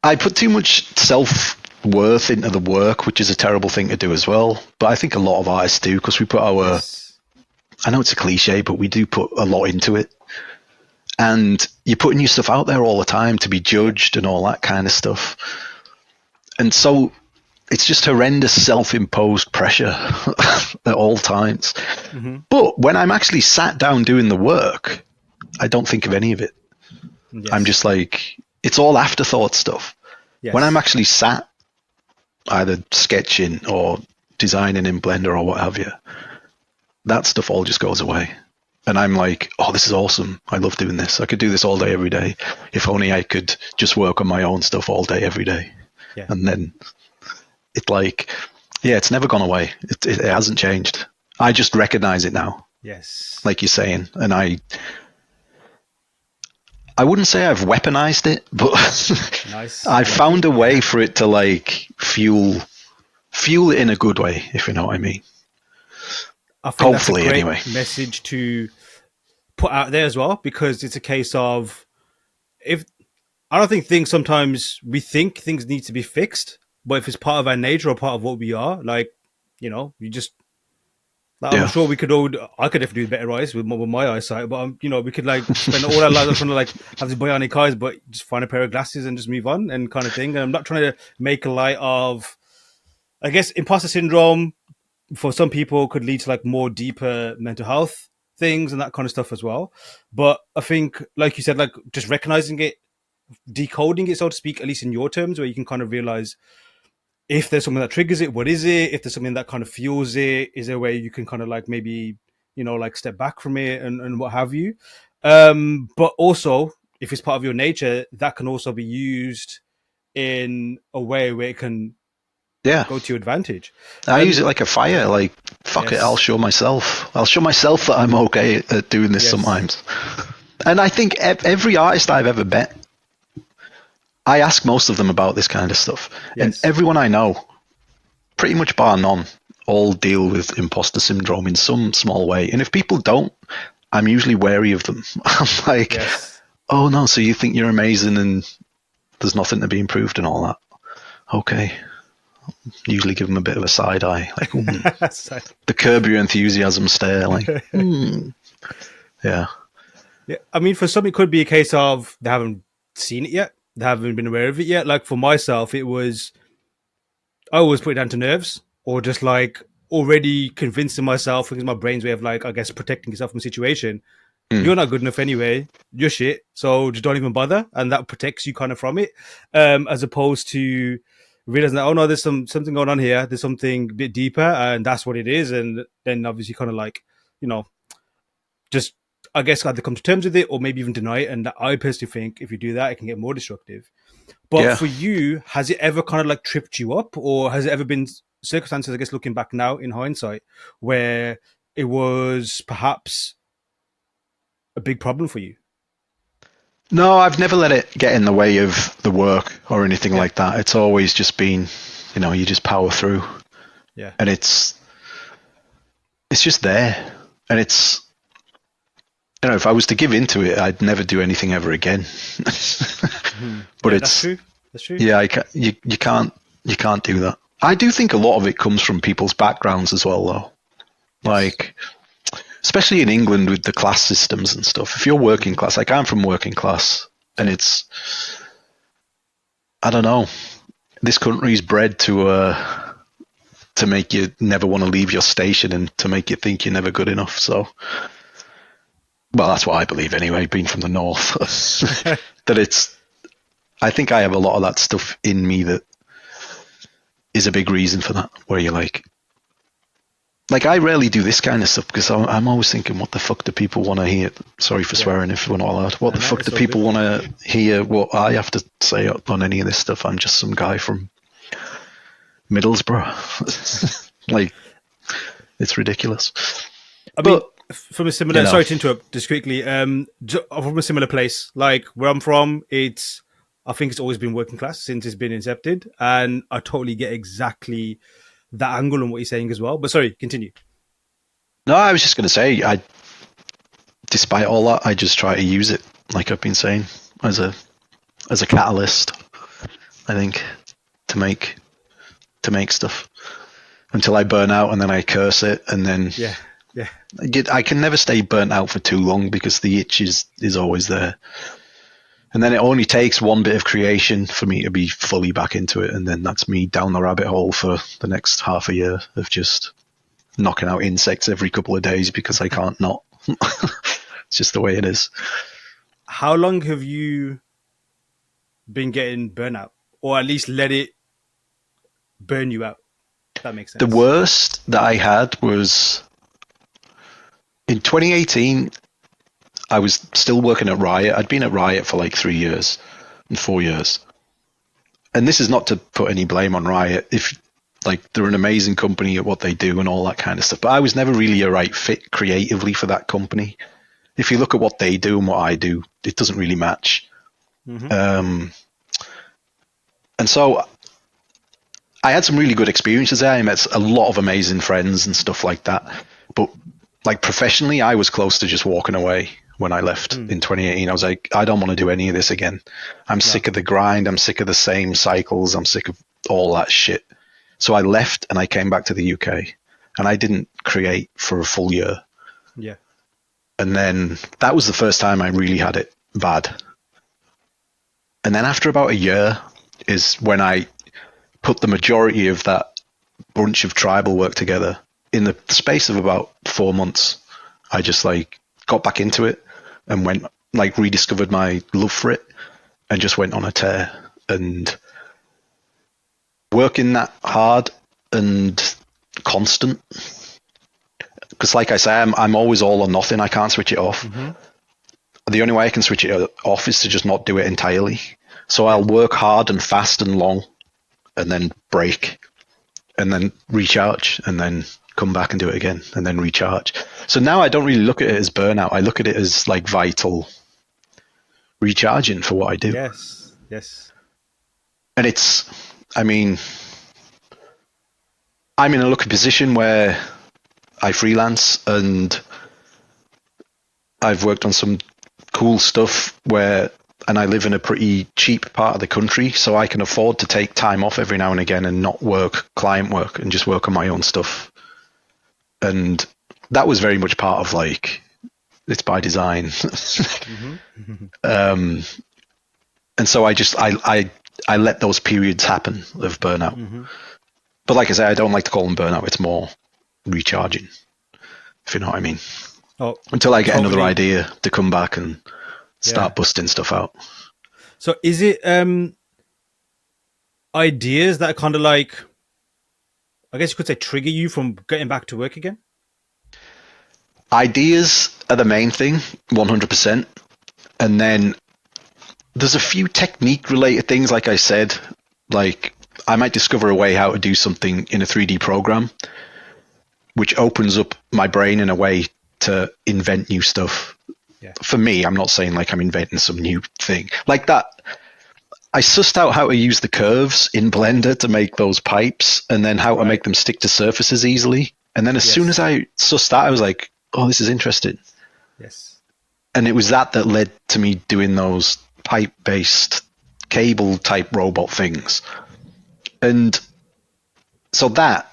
Speaker 1: I put too much self-worth into the work, which is a terrible thing to do as well. But I think a lot of artists do, because we put our, I know it's a cliche, but we do put a lot into it. And you're putting your stuff out there all the time to be judged and all that kind of stuff. And so it's just horrendous self-imposed pressure at all times. But when I'm actually sat down doing the work, I don't think of any of it. I'm just like, it's all afterthought stuff.
Speaker 3: Yes.
Speaker 1: When I'm actually sat either sketching or designing in Blender or what have you, that stuff all just goes away. And I'm like, oh, this is awesome. I love doing this. I could do this all day, every day. If only I could just work on my own stuff all day, every day.
Speaker 3: Yeah.
Speaker 1: And then it like, yeah, it's never gone away. It hasn't changed. I just recognize it now.
Speaker 3: Yes.
Speaker 1: Like you're saying. And I wouldn't say I've weaponized it, but
Speaker 3: Nice.
Speaker 1: I've found a way for it to like fuel it in a good way, if you know what I mean.
Speaker 3: I think
Speaker 1: Hopefully,
Speaker 3: that's a great
Speaker 1: anyway.
Speaker 3: message to put out there as well, because it's a case of, if I don't think things, sometimes we think things need to be fixed, but if it's part of our nature or part of what we are, like, you know, you just, like,
Speaker 1: Yeah.
Speaker 3: I'm sure we could all, I could definitely do better eyes with my eyesight, but you know, we could like spend all our lives trying to like have these bionic eyes, but just find a pair of glasses and just move on and kind of thing. And I'm not trying to make a light of, I guess, imposter syndrome for some people could lead to like more deeper mental health things and that kind of stuff as well. But I think, like you said, like just recognizing it, decoding it, so to speak, at least in your terms, where you can kind of realize if there's something that triggers it, what is it? If there's something that kind of fuels it, is there a way you can kind of like maybe, you know, like step back from it and what have you? But also, if it's part of your nature, that can also be used in a way where it can go to your advantage.
Speaker 1: I use it like a fire. Like, fuck it, I'll show myself. I'll show myself that I'm okay at doing this sometimes. And I think every artist I've ever met, I ask most of them about this kind of stuff. And everyone I know, pretty much bar none, all deal with imposter syndrome in some small way. And if people don't, I'm usually wary of them. I'm like, oh no, so you think you're amazing and there's nothing to be improved and all that. Okay. Usually give them a bit of a side eye, like the Curb Your Enthusiasm stare, like yeah.
Speaker 3: I mean, for some it could be a case of they haven't seen it yet, they haven't been aware of it yet. Like for myself, it was, I always put it down to nerves, or just like already convincing myself, because my brain's way of like, I guess, protecting yourself from a situation. You're not good enough anyway, you're shit, so just don't even bother, and that protects you kind of from it, as opposed to realizing that, oh no, there's something going on here, there's something a bit deeper, and that's what it is. And then obviously kind of like, you know, just, I guess, either come to terms with it or maybe even deny it. And I personally think if you do that, it can get more destructive. But for you, has it ever kind of like tripped you up, or has it ever been circumstances, I guess, looking back now in hindsight, where it was perhaps a big problem for you?
Speaker 1: No, I've never let it get in the way of the work or anything like that. It's always just been, you know, you just power through.
Speaker 3: Yeah.
Speaker 1: And it's just there. And it's, you know, if I was to give into it, I'd never do anything ever again. But it's
Speaker 3: that's true.
Speaker 1: Yeah, you can't do that. I do think a lot of it comes from people's backgrounds as well, though. Like, especially in England with the class systems and stuff. If you're working class, like I'm from working class, and it's, I don't know, this country's bred to make you never want to leave your station and to make you think you're never good enough. So, well, that's what I believe anyway, being from the north. That it's, I think I have a lot of that stuff in me that is a big reason for that, where you're like I rarely do this kind of stuff because I'm always thinking, what the fuck do people want to hear? Sorry for swearing if we're not allowed. What the fuck do people want to hear what I have to say on any of this stuff? I'm just some guy from Middlesbrough. Like, it's ridiculous.
Speaker 3: I mean, from a similar, you know, sorry to interrupt just quickly, from a similar place, like where I'm from, I think it's always been working class since it's been incepted. And I totally get exactly that angle on what you're saying as well. But sorry, continue.
Speaker 1: No, I was just going to say, despite all that, I just try to use it, like I've been saying, as a catalyst, I think, to make stuff until I burn out, and then I curse it, and then I can never stay burnt out for too long because the itch is always there. And then it only takes one bit of creation for me to be fully back into it. And then that's me down the rabbit hole for the next half a year of just knocking out insects every couple of days because I can't not. It's just the way it is.
Speaker 3: How long have you been getting burnout, or at least let it burn you out? If that makes sense.
Speaker 1: The worst that I had was in 2018. I was still working at Riot. I'd been at Riot for like 3 years and 4 years. And this is not to put any blame on Riot. If like they're an amazing company at what they do and all that kind of stuff. But I was never really a right fit creatively for that company. If you look at what they do and what I do, it doesn't really match. And so I had some really good experiences there. I met a lot of amazing friends and stuff like that. But like professionally, I was close to just walking away when I left in 2018. I was like, I don't want to do any of this again. I'm sick of the grind. I'm sick of the same cycles. I'm sick of all that shit. So I left and I came back to the UK and I didn't create for a full year.
Speaker 3: Yeah.
Speaker 1: And then that was the first time I really had it bad. And then after about a year is when I put the majority of that bunch of tribal work together. In the space of about 4 months, I just like got back into it and went like rediscovered my love for it and just went on a tear. And working that hard and constant, because like I say, I'm always all or nothing. I can't switch it off. The only way I can switch it off is to just not do it entirely. So I'll work hard and fast and long and then break and then recharge and then come back and do it again and then recharge. So now I don't really look at it as burnout. I look at it as like vital recharging for what I do.
Speaker 3: Yes.
Speaker 1: And it's, I mean, I'm in a lucky position where I freelance and I've worked on some cool stuff and I live in a pretty cheap part of the country, so I can afford to take time off every now and again and not work client work and just work on my own stuff. And that was very much part of like, it's by design. And so I let those periods happen of burnout. But like I say, I don't like to call them burnout. It's more recharging, if you know what I mean.
Speaker 3: Oh,
Speaker 1: until I get another idea to come back and start busting stuff out.
Speaker 3: So is it ideas that kind of like, I guess you could say, trigger you from getting back to work again?
Speaker 1: Ideas are the main thing, 100%. And then there's a few technique related things, like I said, like I might discover a way how to do something in a 3D program, which opens up my brain in a way to invent new stuff.
Speaker 3: Yeah.
Speaker 1: For me, I'm not saying like I'm inventing some new thing like that. I sussed out how to use the curves in Blender to make those pipes and then how to make them stick to surfaces easily. And then as soon as I sussed that, I was like, oh, this is interesting.
Speaker 3: Yes.
Speaker 1: And it was that led to me doing those pipe-based cable type robot things. And so that,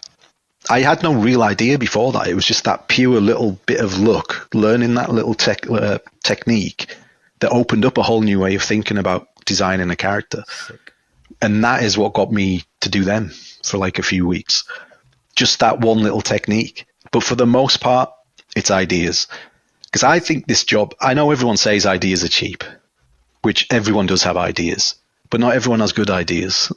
Speaker 1: I had no real idea before that. It was just that pure little bit of luck, learning that little technique that opened up a whole new way of thinking about designing a character.
Speaker 3: Sick.
Speaker 1: And that is what got me to do them for like a few weeks. Just that one little technique. But for the most part, it's ideas. Because I think this job, I know everyone says ideas are cheap, which everyone does have ideas, but not everyone has good ideas.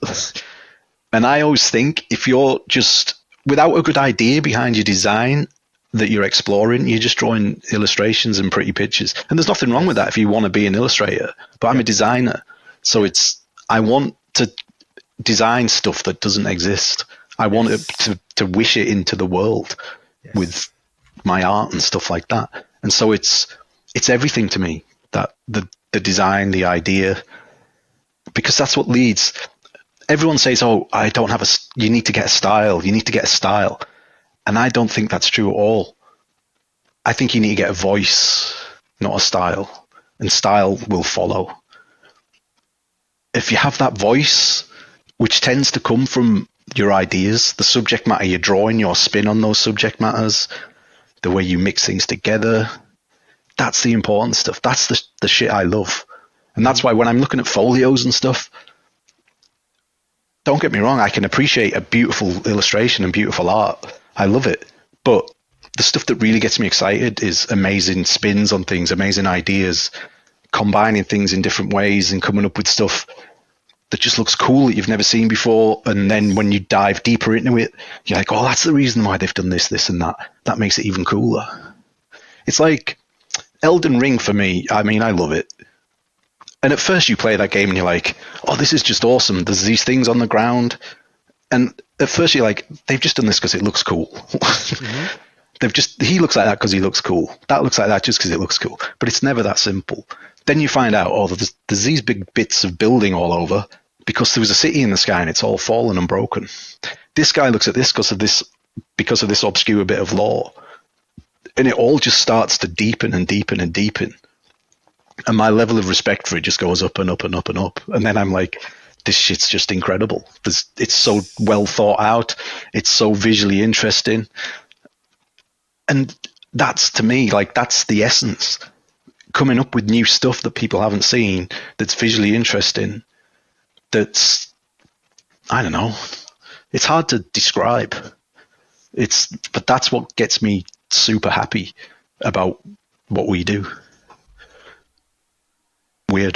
Speaker 1: And I always think if you're just without a good idea behind your design that you're exploring, you're just drawing illustrations and pretty pictures. And there's nothing wrong with that if you want to be an illustrator, but I'm a designer. So I want to design stuff that doesn't exist. I want it to wish it into the world with my art and stuff like that. And so it's everything to me, that the design, the idea, because that's what leads. Everyone says, oh, I don't have you need to get a style. You need to get a style. And I don't think that's true at all. I think you need to get a voice, not a style, and style will follow. If you have that voice, which tends to come from your ideas, the subject matter you're drawing, your spin on those subject matters, the way you mix things together, that's the important stuff. That's the shit I love. And that's why when I'm looking at folios and stuff, don't get me wrong, I can appreciate a beautiful illustration and beautiful art. I love it. But the stuff that really gets me excited is amazing spins on things, amazing ideas, combining things in different ways and coming up with stuff that just looks cool that you've never seen before. And then when you dive deeper into it, you're like, oh, that's the reason why they've done this, this, and that. That makes it even cooler. It's like Elden Ring for me. I mean, I love it. And at first you play that game and you're like, oh, this is just awesome. There's these things on the ground. And at first you're like, they've just done this because it looks cool. Mm-hmm. He looks like that because he looks cool. That looks like that just because it looks cool. But it's never that simple. Then you find out, oh, there's these big bits of building all over because there was a city in the sky and it's all fallen and broken. This guy looks at this because of this obscure bit of lore. And it all just starts to deepen and deepen and deepen. And my level of respect for it just goes up and up and up and up. And then I'm like, this shit's just incredible. It's so well thought out. It's so visually interesting. And that's, to me, like, that's the essence. Coming up with new stuff that people haven't seen, that's visually interesting, that's, I don't know, it's hard to describe. But that's what gets me super happy about what we do. Weird.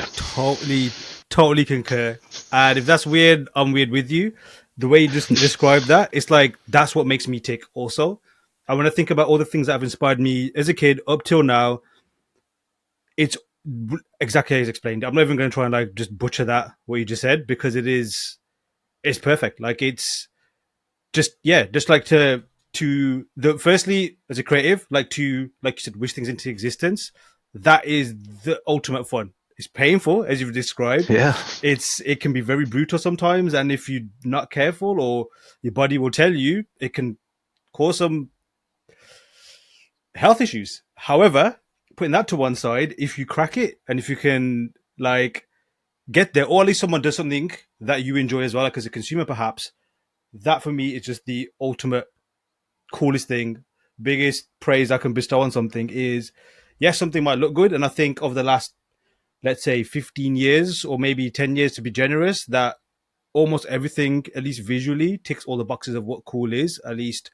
Speaker 3: Totally concur. And if that's weird, I'm weird with you. The way you just described that, it's like, that's what makes me tick also. And when I think about all the things that have inspired me as a kid up till now, it's exactly as explained. I'm not even going to try and like just butcher that, what you just said, because it's perfect. Like, it's just like firstly, as a creative, like you said, wish things into existence. That is the ultimate fun. It's painful, as you've described.
Speaker 1: Yeah.
Speaker 3: It can be very brutal sometimes. And if you're not careful, or your body will tell you, it can cause some health issues. However, putting that to one side, if you crack it and if you can like get there, or at least someone does something that you enjoy as well, like as a consumer perhaps, that for me is just the ultimate coolest thing. Biggest praise I can bestow on something is, yes, something might look good. And I think of the last, let's say 15 years or maybe 10 years to be generous, that almost everything, at least visually, ticks all the boxes of what cool is, at least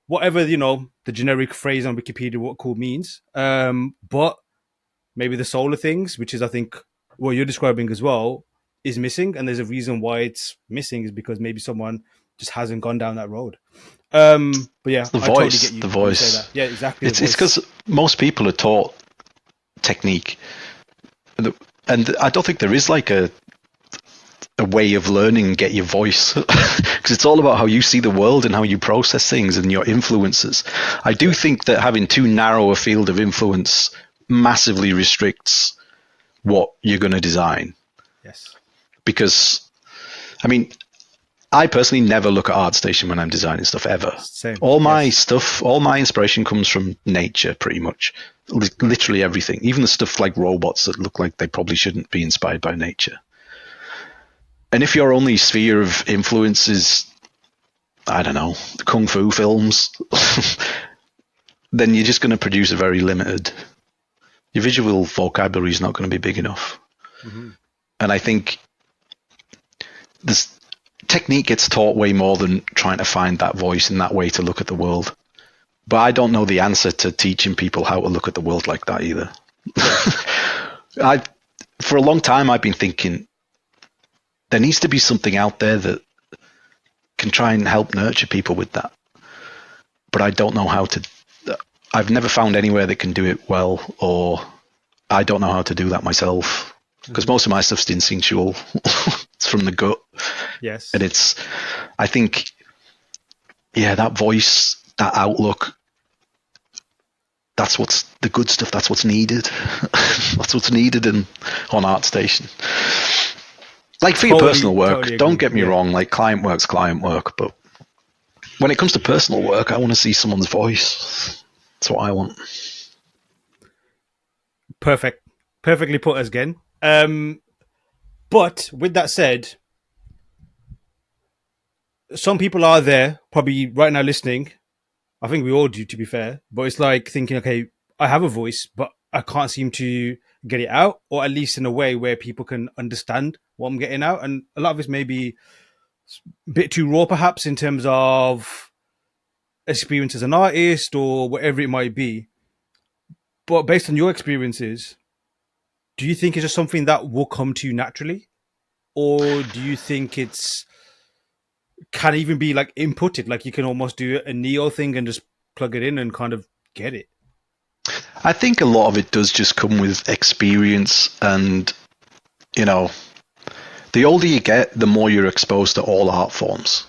Speaker 3: whatever, the generic phrase on Wikipedia, what cool means. But maybe the soul of things, which is, I think, what you're describing as well, is missing. And there's a reason why it's missing, is because maybe someone just hasn't gone down that road. But yeah,
Speaker 1: it's the
Speaker 3: I
Speaker 1: voice,
Speaker 3: totally get you
Speaker 1: the
Speaker 3: when you
Speaker 1: voice.
Speaker 3: say that. Yeah, exactly.
Speaker 1: It's because most people are taught technique. And I don't think there is like a way of learning get your voice, because it's all about how you see the world and how you process things and your influences. I do think that having too narrow a field of influence massively restricts what you're going to design.
Speaker 3: Yes.
Speaker 1: Because, I mean, I personally never look at ArtStation when I'm designing stuff ever.
Speaker 3: Same.
Speaker 1: All my stuff, all my inspiration comes from nature, pretty much. Literally everything, even the stuff like robots that look like they probably shouldn't be inspired by nature. And if your only sphere of influence is, I don't know, kung fu films, then you're just going to produce a very limited. Your visual vocabulary is not going to be big enough. Mm-hmm. And I think this technique gets taught way more than trying to find that voice and that way to look at the world. But I don't know the answer to teaching people how to look at the world like that either. For a long time, I've been thinking there needs to be something out there that can try and help nurture people with that. But I don't know how to. I've never found anywhere that can do it well, or I don't know how to do that myself. Because most of my stuff's instinctual. It's from the gut.
Speaker 3: Yes. And
Speaker 1: I think, that voice, that outlook, that's what's the good stuff. That's what's needed. That's what's needed on ArtStation. Like for your personal work, don't get me wrong, like client work, but when it comes to personal work, I want to see someone's voice. That's what I want.
Speaker 3: Perfectly put again. But with that said, some people are there probably right now listening. I think we all do, to be fair, but it's like thinking, okay, I have a voice, but I can't seem to get it out, or at least in a way where people can understand what I'm getting out. And a lot of it's maybe a bit too raw, perhaps, in terms of experience as an artist or whatever it might be. But based on your experiences, do you think it's just something that will come to you naturally? or do you think it's can even be like inputted? Like you can almost do a Neo thing and just plug it in and kind of get it.
Speaker 1: I think a lot of it does just come with experience, and you know, the older you get, the more you're exposed to all art forms.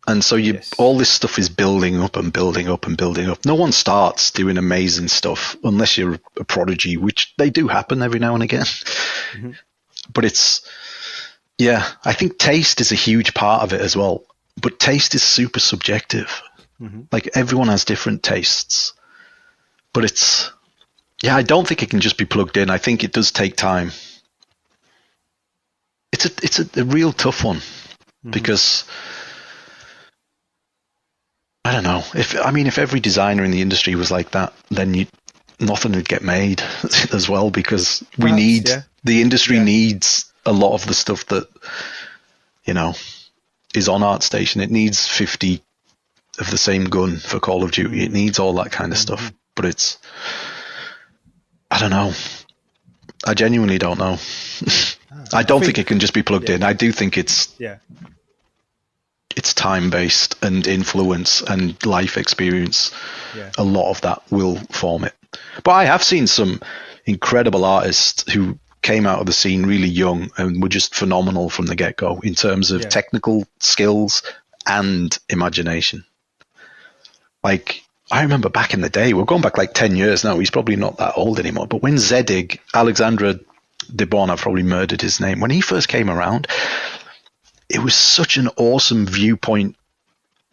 Speaker 1: And so
Speaker 3: Yes.
Speaker 1: all this stuff is building up and building up and building up. No one starts doing amazing stuff unless you're a prodigy, which they do happen every now and again.
Speaker 3: Mm-hmm.
Speaker 1: But yeah, I think taste is a huge part of it as well. But taste is super subjective.
Speaker 3: Mm-hmm.
Speaker 1: Like everyone has different tastes. But yeah, I don't think it can just be plugged in. I think it does take time. It's a real tough one because I don't know. If every designer in the industry was like that, then nothing would get made as well, because the industry needs a lot of the stuff that, is on ArtStation. It needs 50 of the same gun for Call of Duty. It needs all that kind of stuff. But I don't know. I genuinely don't know. I don't think it can just be plugged in. I do think it's time based and influence and life experience. A lot of that will form it. But I have seen some incredible artists who came out of the scene really young and were just phenomenal from the get-go in terms of technical skills and imagination. Like, I remember back in the day, we're going back like 10 years now, he's probably not that old anymore, but when Zedig, Alexandra Debon, I've probably murdered his name, when he first came around, it was such an awesome viewpoint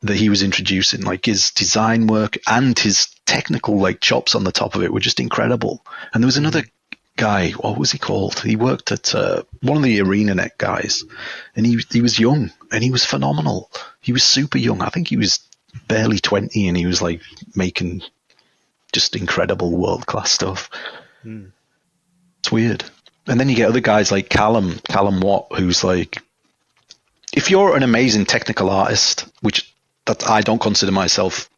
Speaker 1: that he was introducing. Like his design work and his technical like chops on the top of it were just incredible. And there was another guy, what was he called? He worked at one of the ArenaNet guys, and he was young and he was phenomenal. He was super young. I think he was barely 20, and he was like making just incredible world-class stuff. It's weird. And then you get other guys like Callum Watt, who's like, if you're an amazing technical artist, which that I don't consider myself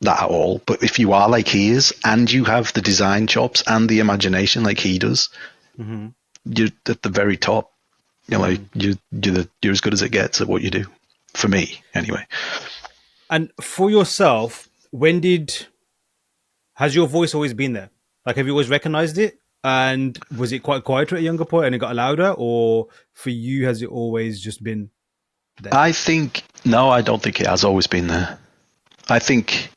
Speaker 1: that at all, but if you are like he is, and you have the design chops and the imagination like he does, you're at the very top. You're like you're as good as it gets at what you do. For me, anyway.
Speaker 3: And for yourself, has your voice always been there? Like, have you always recognized it? And was it quite quieter at a younger point and it got louder? Or for you, has it always just been there?
Speaker 1: I don't think it has always been there. I think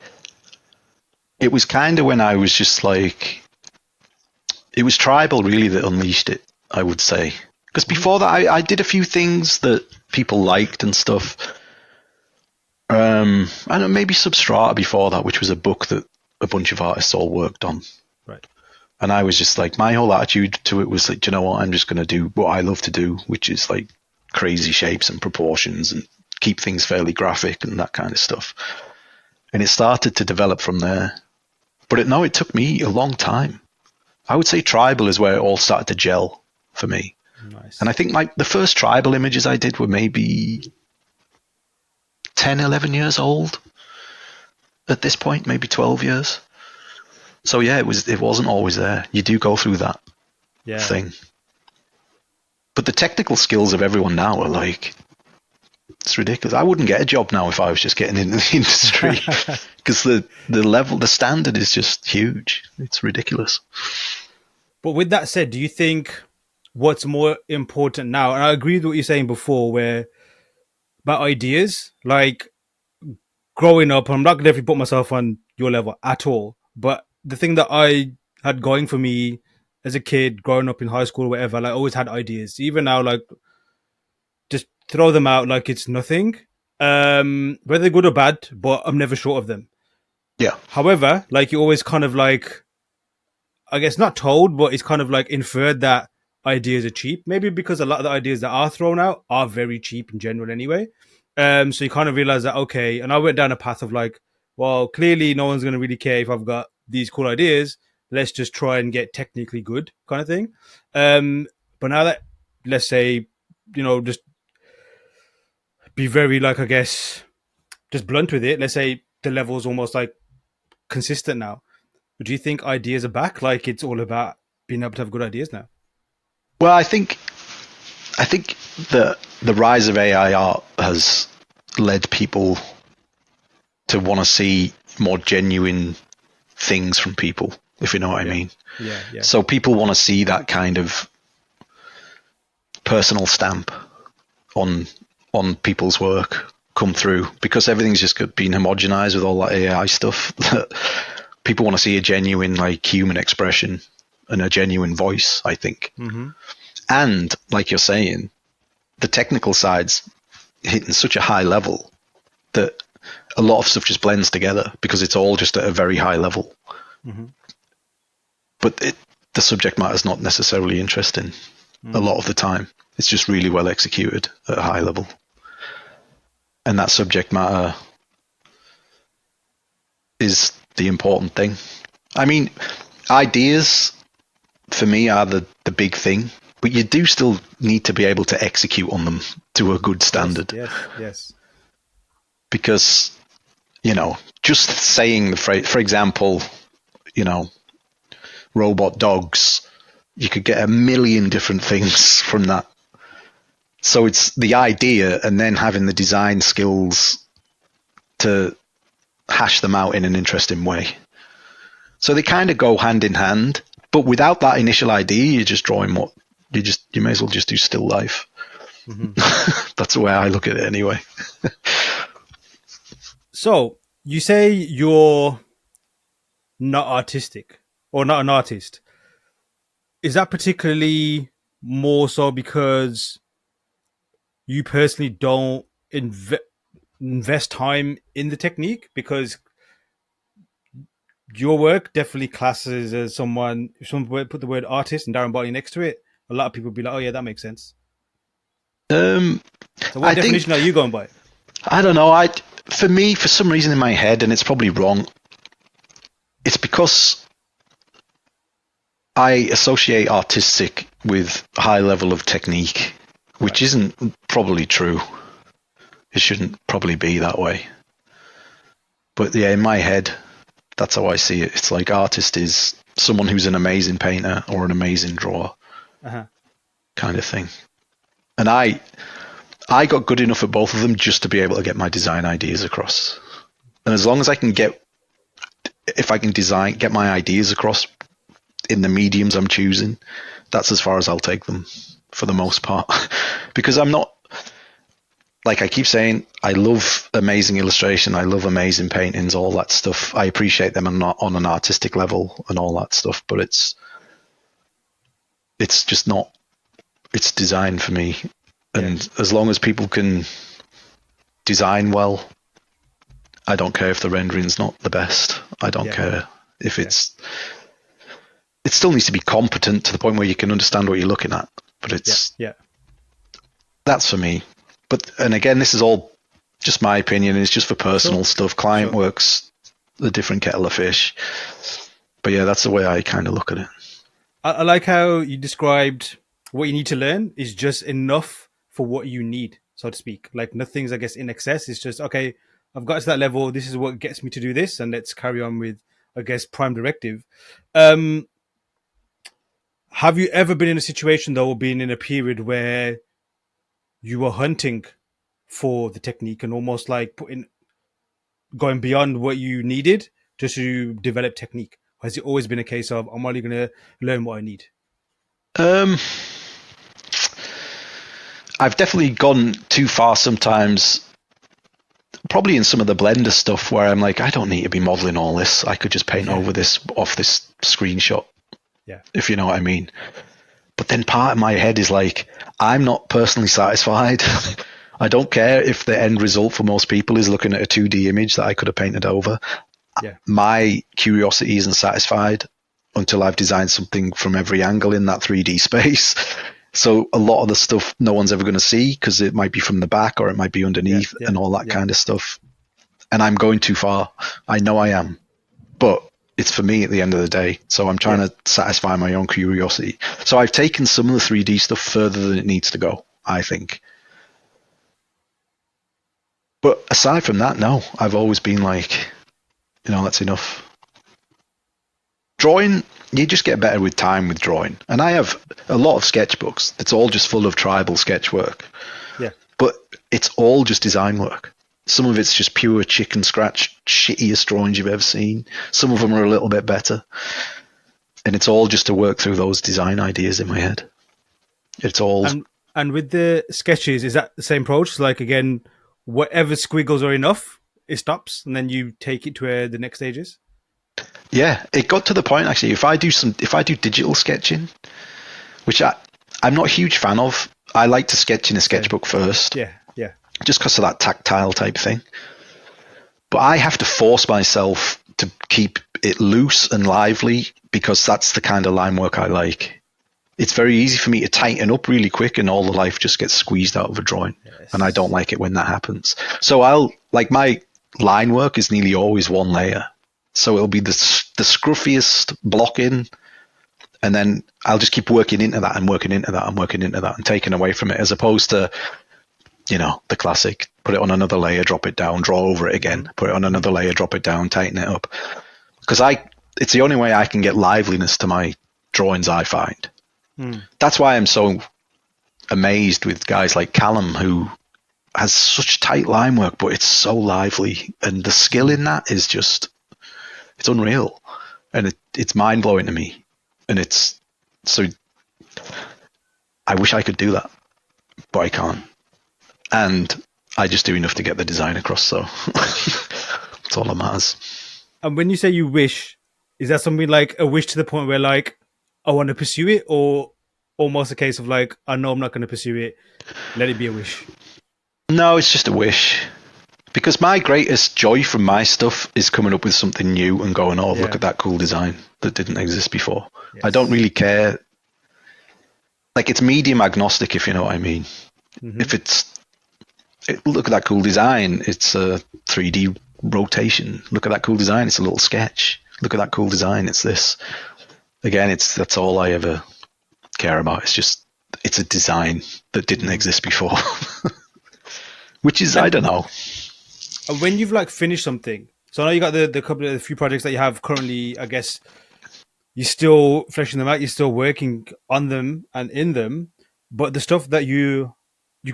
Speaker 1: it was kind of when I was just like, it was tribal really that unleashed it, I would say. Because before that, I did a few things that people liked and stuff. I don't know, maybe Substrata before that, which was a book that a bunch of artists all worked on.
Speaker 3: Right.
Speaker 1: And I was just like, my whole attitude to it was like, do you know what? I'm just going to do what I love to do, which is like crazy shapes and proportions and keep things fairly graphic and that kind of stuff. And it started to develop from there. But it took me a long time. I would say tribal is where it all started to gel for me.
Speaker 3: Nice.
Speaker 1: And I think the first tribal images I did were maybe 10, 11 years old at this point, maybe 12 years. So yeah, it wasn't always there. You do go through that thing. But the technical skills of everyone now are like, it's ridiculous. I wouldn't get a job now if I was just getting into the industry, because the standard is just huge. It's ridiculous.
Speaker 3: But with that said, do you think what's more important now, and I agree with what you're saying before, about ideas, like growing up, I'm not going to definitely put myself on your level at all, but the thing that I had going for me as a kid, growing up in high school or whatever, like I always had ideas. Even now, like just throw them out like it's nothing, whether they're good or bad, but I'm never short of them.
Speaker 1: Yeah.
Speaker 3: However, like you always kind of like, I guess not told, but it's kind of like inferred that ideas are cheap. Maybe because a lot of the ideas that are thrown out are very cheap in general anyway. So you kind of realize that, okay, and I went down a path of like, well, clearly no one's going to really care if I've got these cool ideas. Let's just try and get technically good kind of thing. But now that, let's say, just be very like, I guess, just blunt with it. Let's say the level's almost like consistent now. Do you think ideas are back? Like it's all about being able to have good ideas now?
Speaker 1: Well, I think I think the rise of AI art has led people to want to see more genuine things from people, if you know what I mean.
Speaker 3: Yeah, yeah.
Speaker 1: So people want to see that kind of personal stamp on people's work come through, because everything's just been homogenized with all that AI stuff. People want to see a genuine, like, human expression and a genuine voice, I think.
Speaker 3: Mm-hmm.
Speaker 1: And like you're saying, the technical side's hitting such a high level that a lot of stuff just blends together because it's all just at a very high level.
Speaker 3: Mm-hmm.
Speaker 1: But the subject matter is not necessarily interesting a lot of the time. It's just really well executed at a high level. And that subject matter is the important thing. I mean, ideas for me are the big thing, but you do still need to be able to execute on them to a good standard.
Speaker 3: Yes.
Speaker 1: Because, you know, just saying the phrase, for example, you know, robot dogs, you could get a million different things from that. So it's the idea and then having the design skills to hash them out in an interesting way. So they kind of go hand in hand, but without that initial idea, you're just drawing what you may as well just do still life.
Speaker 3: Mm-hmm.
Speaker 1: That's the way I look at it anyway.
Speaker 3: So you say you're not artistic or not an artist. Is that particularly more so because you personally don't invest time in the technique? Because your work definitely classes as someone, if someone put the word artist and Darren Bartley next to it, a lot of people would be like, oh yeah, that makes sense.
Speaker 1: Um,
Speaker 3: So what
Speaker 1: I think,
Speaker 3: definition are you going by?
Speaker 1: I don't know. For me, for some reason in my head, and it's probably wrong, it's because I associate artistic with high level of technique, which isn't probably true. It shouldn't probably be that way. But yeah, in my head, that's how I see it. It's like artist is someone who's an amazing painter or an amazing drawer,
Speaker 3: Uh-huh.
Speaker 1: kind of thing. And I got good enough at both of them just to be able to get my design ideas across. And as long as I can get my ideas across in the mediums I'm choosing, that's as far as I'll take them for the most part. Because I'm not, like I keep saying, I love amazing illustration, I love amazing paintings, all that stuff. I appreciate them on an artistic level and all that stuff, but it's just not, it's design for me. And as long as people can design well, I don't care if the rendering's not the best. I don't care if it still needs to be competent to the point where you can understand what you're looking at. But that's for me. But, and again, this is all just my opinion. It's just for personal stuff. Client works a different kettle of fish. But yeah, that's the way I kind of look at it.
Speaker 3: I like how you described what you need to learn is just enough for what you need, so to speak. Like nothing's, I guess, in excess. It's just, okay, I've got to that level. This is what gets me to do this. And let's carry on with, I guess, prime directive. Have you ever been in a situation, though, or been in a period where you were hunting for the technique and almost like going beyond what you needed just to develop technique? Or has it always been a case of, I'm only going to learn what I need?
Speaker 1: I've definitely gone too far sometimes, probably in some of the Blender stuff where I'm like, I don't need to be modeling all this. I could just paint over this off this screenshot.
Speaker 3: Yeah.
Speaker 1: If you know what I mean. But then part of my head is like, I'm not personally satisfied. I don't care if the end result for most people is looking at a 2D image that I could have painted over.
Speaker 3: Yeah.
Speaker 1: My curiosity isn't satisfied until I've designed something from every angle in that 3D space. So a lot of the stuff no one's ever going to see because it might be from the back or it might be underneath and all that kind of stuff. And I'm going too far. I know I am. But it's for me at the end of the day. So I'm trying to satisfy my own curiosity. So I've taken some of the 3D stuff further than it needs to go, I think. But aside from that, no, I've always been like, that's enough. Drawing, you just get better with time with drawing. And I have a lot of sketchbooks. It's all just full of tribal sketch work.
Speaker 3: Yeah.
Speaker 1: But it's all just design work. Some of it's just pure chicken scratch, shittiest drawings you've ever seen. Some of them are a little bit better. And it's all just to work through those design ideas in my head. It's all...
Speaker 3: And with the sketches, is that the same approach? Like, again, whatever squiggles are enough, it stops, and then you take it to where the next stage is?
Speaker 1: Yeah, it got to the point, actually, if I do digital sketching, which I'm not a huge fan of, I like to sketch in a sketchbook first.
Speaker 3: Yeah.
Speaker 1: Just because of that tactile type thing. But I have to force myself to keep it loose and lively because that's the kind of line work I like. It's very easy for me to tighten up really quick and all the life just gets squeezed out of a drawing. Yes. And I don't like it when that happens. So my line work is nearly always one layer. So it'll be the scruffiest blocking, and then I'll just keep working into that and working into that and working into that and taking away from it, as opposed to, the classic, put it on another layer, drop it down, draw over it again, put it on another layer, drop it down, tighten it up. Because it's the only way I can get liveliness to my drawings, I find. That's why I'm so amazed with guys like Callum, who has such tight line work, but it's so lively. And the skill in that is just, it's unreal. And it's mind blowing to me. And it's so, I wish I could do that, but I can't. And I just do enough to get the design across, so that's all that matters.
Speaker 3: And when you say you wish, is that something like a wish to the point where, like, I want to pursue it, or almost a case of like, I know I'm not going to pursue it, let it be a wish?
Speaker 1: No, it's just a wish. Because my greatest joy from my stuff is coming up with something new and going, look at that cool design that didn't exist before. Yes. I don't really care. Like, it's medium agnostic, if you know what I mean. Mm-hmm. If look at that cool design, it's a 3D rotation. Look at that cool design, it's a little sketch. Look at that cool design, it's this. Again, that's all I ever care about. It's a design that didn't exist before. Which is, I don't know.
Speaker 3: When you've like finished something, so I know you got the few projects that you have currently, I guess you're still fleshing them out, you're still working on them and in them, but the stuff that you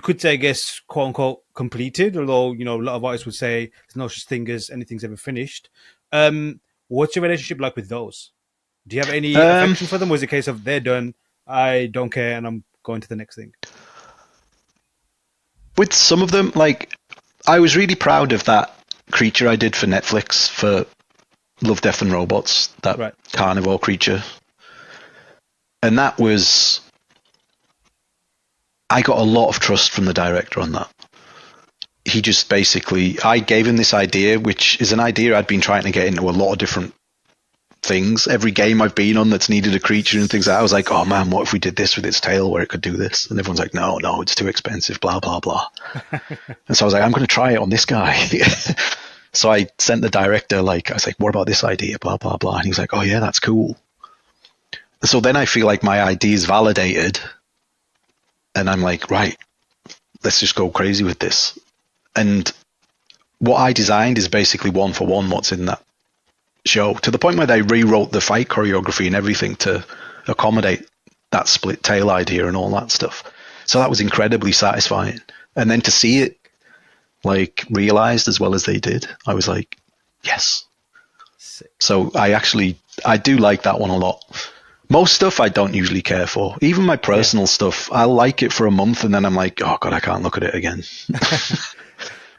Speaker 3: could say, I guess, quote unquote, completed, although, a lot of artists would say there's no such thing as anything's ever finished. What's your relationship like with those? Do you have any affection for them, or is it a case of they're done, I don't care, and I'm going to the next thing?
Speaker 1: With some of them, like, I was really proud of that creature I did for Netflix for Love, Death and Robots, that carnivore creature. And that was... I got a lot of trust from the director on that. He just basically... I gave him this idea, which is an idea I'd been trying to get into a lot of different things. Every game I've been on that's needed a creature and things like that, I was like, oh man, what if we did this with its tail where it could do this? And everyone's like, no, it's too expensive, blah, blah, blah. And so I was like, I'm going to try it on this guy. So I sent the director, I was like, what about this idea, blah, blah, blah. And he was like, oh yeah, that's cool. So then I feel like my idea is validated. And I'm like, right, let's just go crazy with this. And what I designed is basically one for one what's in that show, to the point where they rewrote the fight choreography and everything to accommodate that split tail idea and all that stuff. So that was incredibly satisfying. And then to see it realized as well as they did, I was like, yes. Sick. So I do like that one a lot. Most stuff I don't usually care for. Even my personal stuff, I'll like it for a month and then I'm like, oh God, I can't look at it again.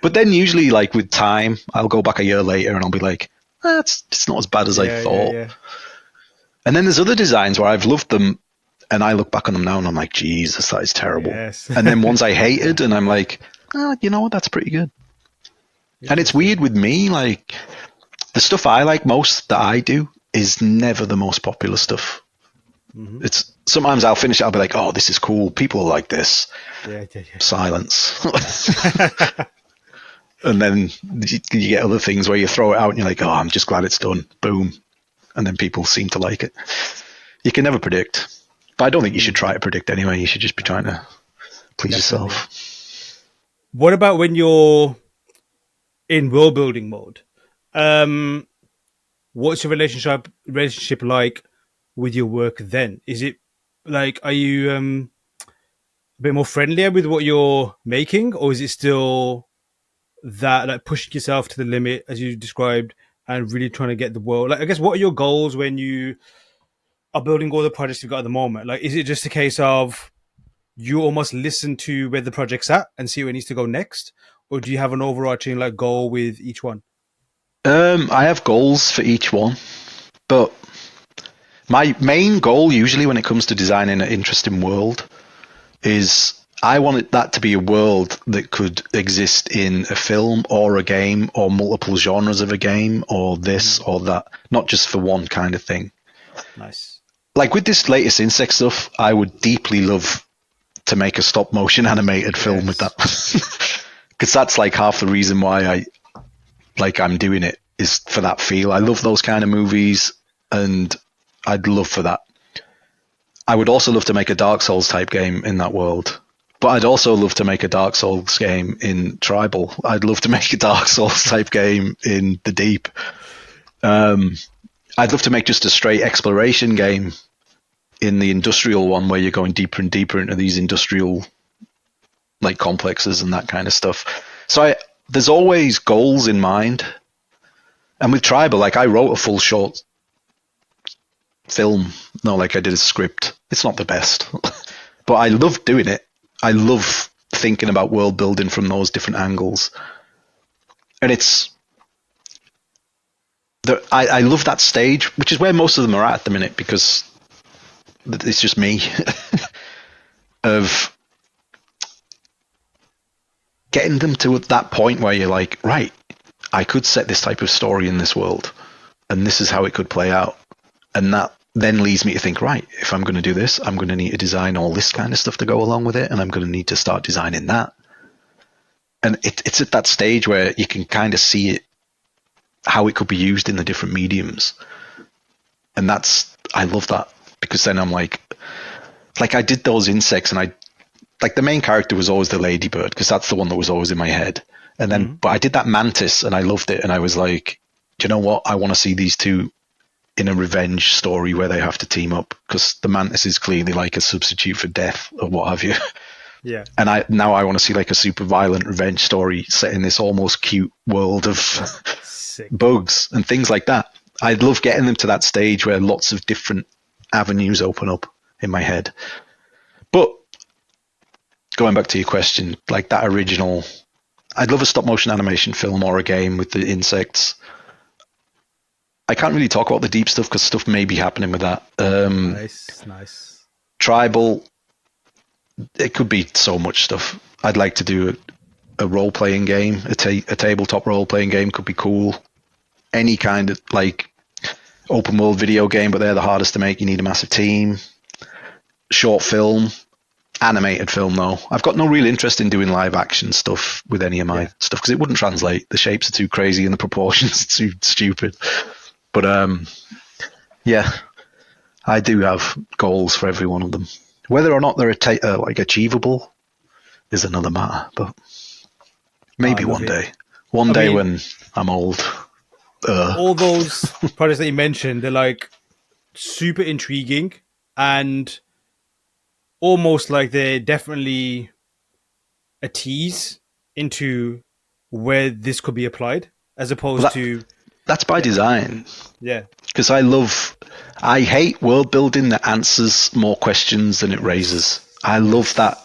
Speaker 1: But then usually with time, I'll go back a year later and I'll be like, it's not as bad as I thought. Yeah. And then there's other designs where I've loved them and I look back on them now and I'm like, Jesus, that is terrible. Yes. And then ones I hated and I'm like, you know what, that's pretty good. And it's weird with me, the stuff I like most that I do is never the most popular stuff. Mm-hmm. It's sometimes I'll finish it, I'll be like, oh, this is cool, people like this. Yeah. Silence. And then you get other things where you throw it out and you're like, oh, I'm just glad it's done. Boom. And then people seem to like it. You can never predict. But I don't think you should try to predict anyway. You should just be trying to please yourself.
Speaker 3: What about when you're in world building mode? what's your relationship like with your work then? Is it like, are you a bit more friendlier with what you're making, or is it still that like pushing yourself to the limit as you described and really trying to get the world? Like, I guess, what are your goals when you are building all the projects you've got at the moment? Like, is it just a case of you almost listen to where the project's at and see where it needs to go next, or do you have an overarching like goal with each one?
Speaker 1: I have goals for each one, but my main goal usually when it comes to designing an interesting world is I want that to be a world that could exist in a film or a game or multiple genres of a game or this or that, not just for one kind of thing.
Speaker 3: Nice.
Speaker 1: Like with this latest insect stuff, I would deeply love to make a stop motion animated film with that. Because that's like half the reason why I'm doing it, is for that feel. I love those kind of movies and I'd love for that. I would also love to make a Dark Souls type game in that world. But I'd also love to make a Dark Souls game in Tribal. I'd love to make a Dark Souls type game in the Deep. I'd love to make just a straight exploration game in the industrial one, where you're going deeper and deeper into these industrial like complexes and that kind of stuff. So there's always goals in mind. And with Tribal, like I wrote a full short film. No, like I did a script. It's not the best, but I love doing it. I love thinking about world building from those different angles. And I love that stage, which is where most of them are at the minute, because it's just me of getting them to that point where you're like, right, I could set this type of story in this world and this is how it could play out. And that then leads me to think, right, if I'm going to do this, I'm going to need to design all this kind of stuff to go along with it. And I'm going to need to start designing that. And it's at that stage where you can kind of see it, how it could be used in the different mediums. And I love that, because then I'm like I did those insects and the main character was always the ladybird, because that's the one that was always in my head. And then, but I did that mantis and I loved it. And I was like, do you know what? I want to see these two in a revenge story where they have to team up, because the mantis is clearly like a substitute for death or what have you.
Speaker 3: Yeah.
Speaker 1: And I want to see like a super violent revenge story set in this almost cute world of bugs and things like that. I'd love getting them to that stage where lots of different avenues open up in my head. But going back to your question, like that original, I'd love a stop motion animation film or a game with the insects. I can't really talk about the deep stuff because stuff may be happening with that.
Speaker 3: Nice.
Speaker 1: Tribal, it could be so much stuff. I'd like to do a role-playing game, a tabletop role-playing game could be cool. Any kind of like open world video game, but they're the hardest to make. You need a massive team. Short film, animated film though. I've got no real interest in doing live action stuff with any of my stuff, because it wouldn't translate. The shapes are too crazy and the proportions are too stupid. But yeah, I do have goals for every one of them. Whether or not they're like achievable is another matter. But maybe one day. One day when I'm old.
Speaker 3: All those projects that you mentioned, they're like super intriguing and almost like they're definitely a tease into where this could be applied, as opposed to...
Speaker 1: That's by design.
Speaker 3: Yeah.
Speaker 1: Because I hate world building that answers more questions than it raises. I love that.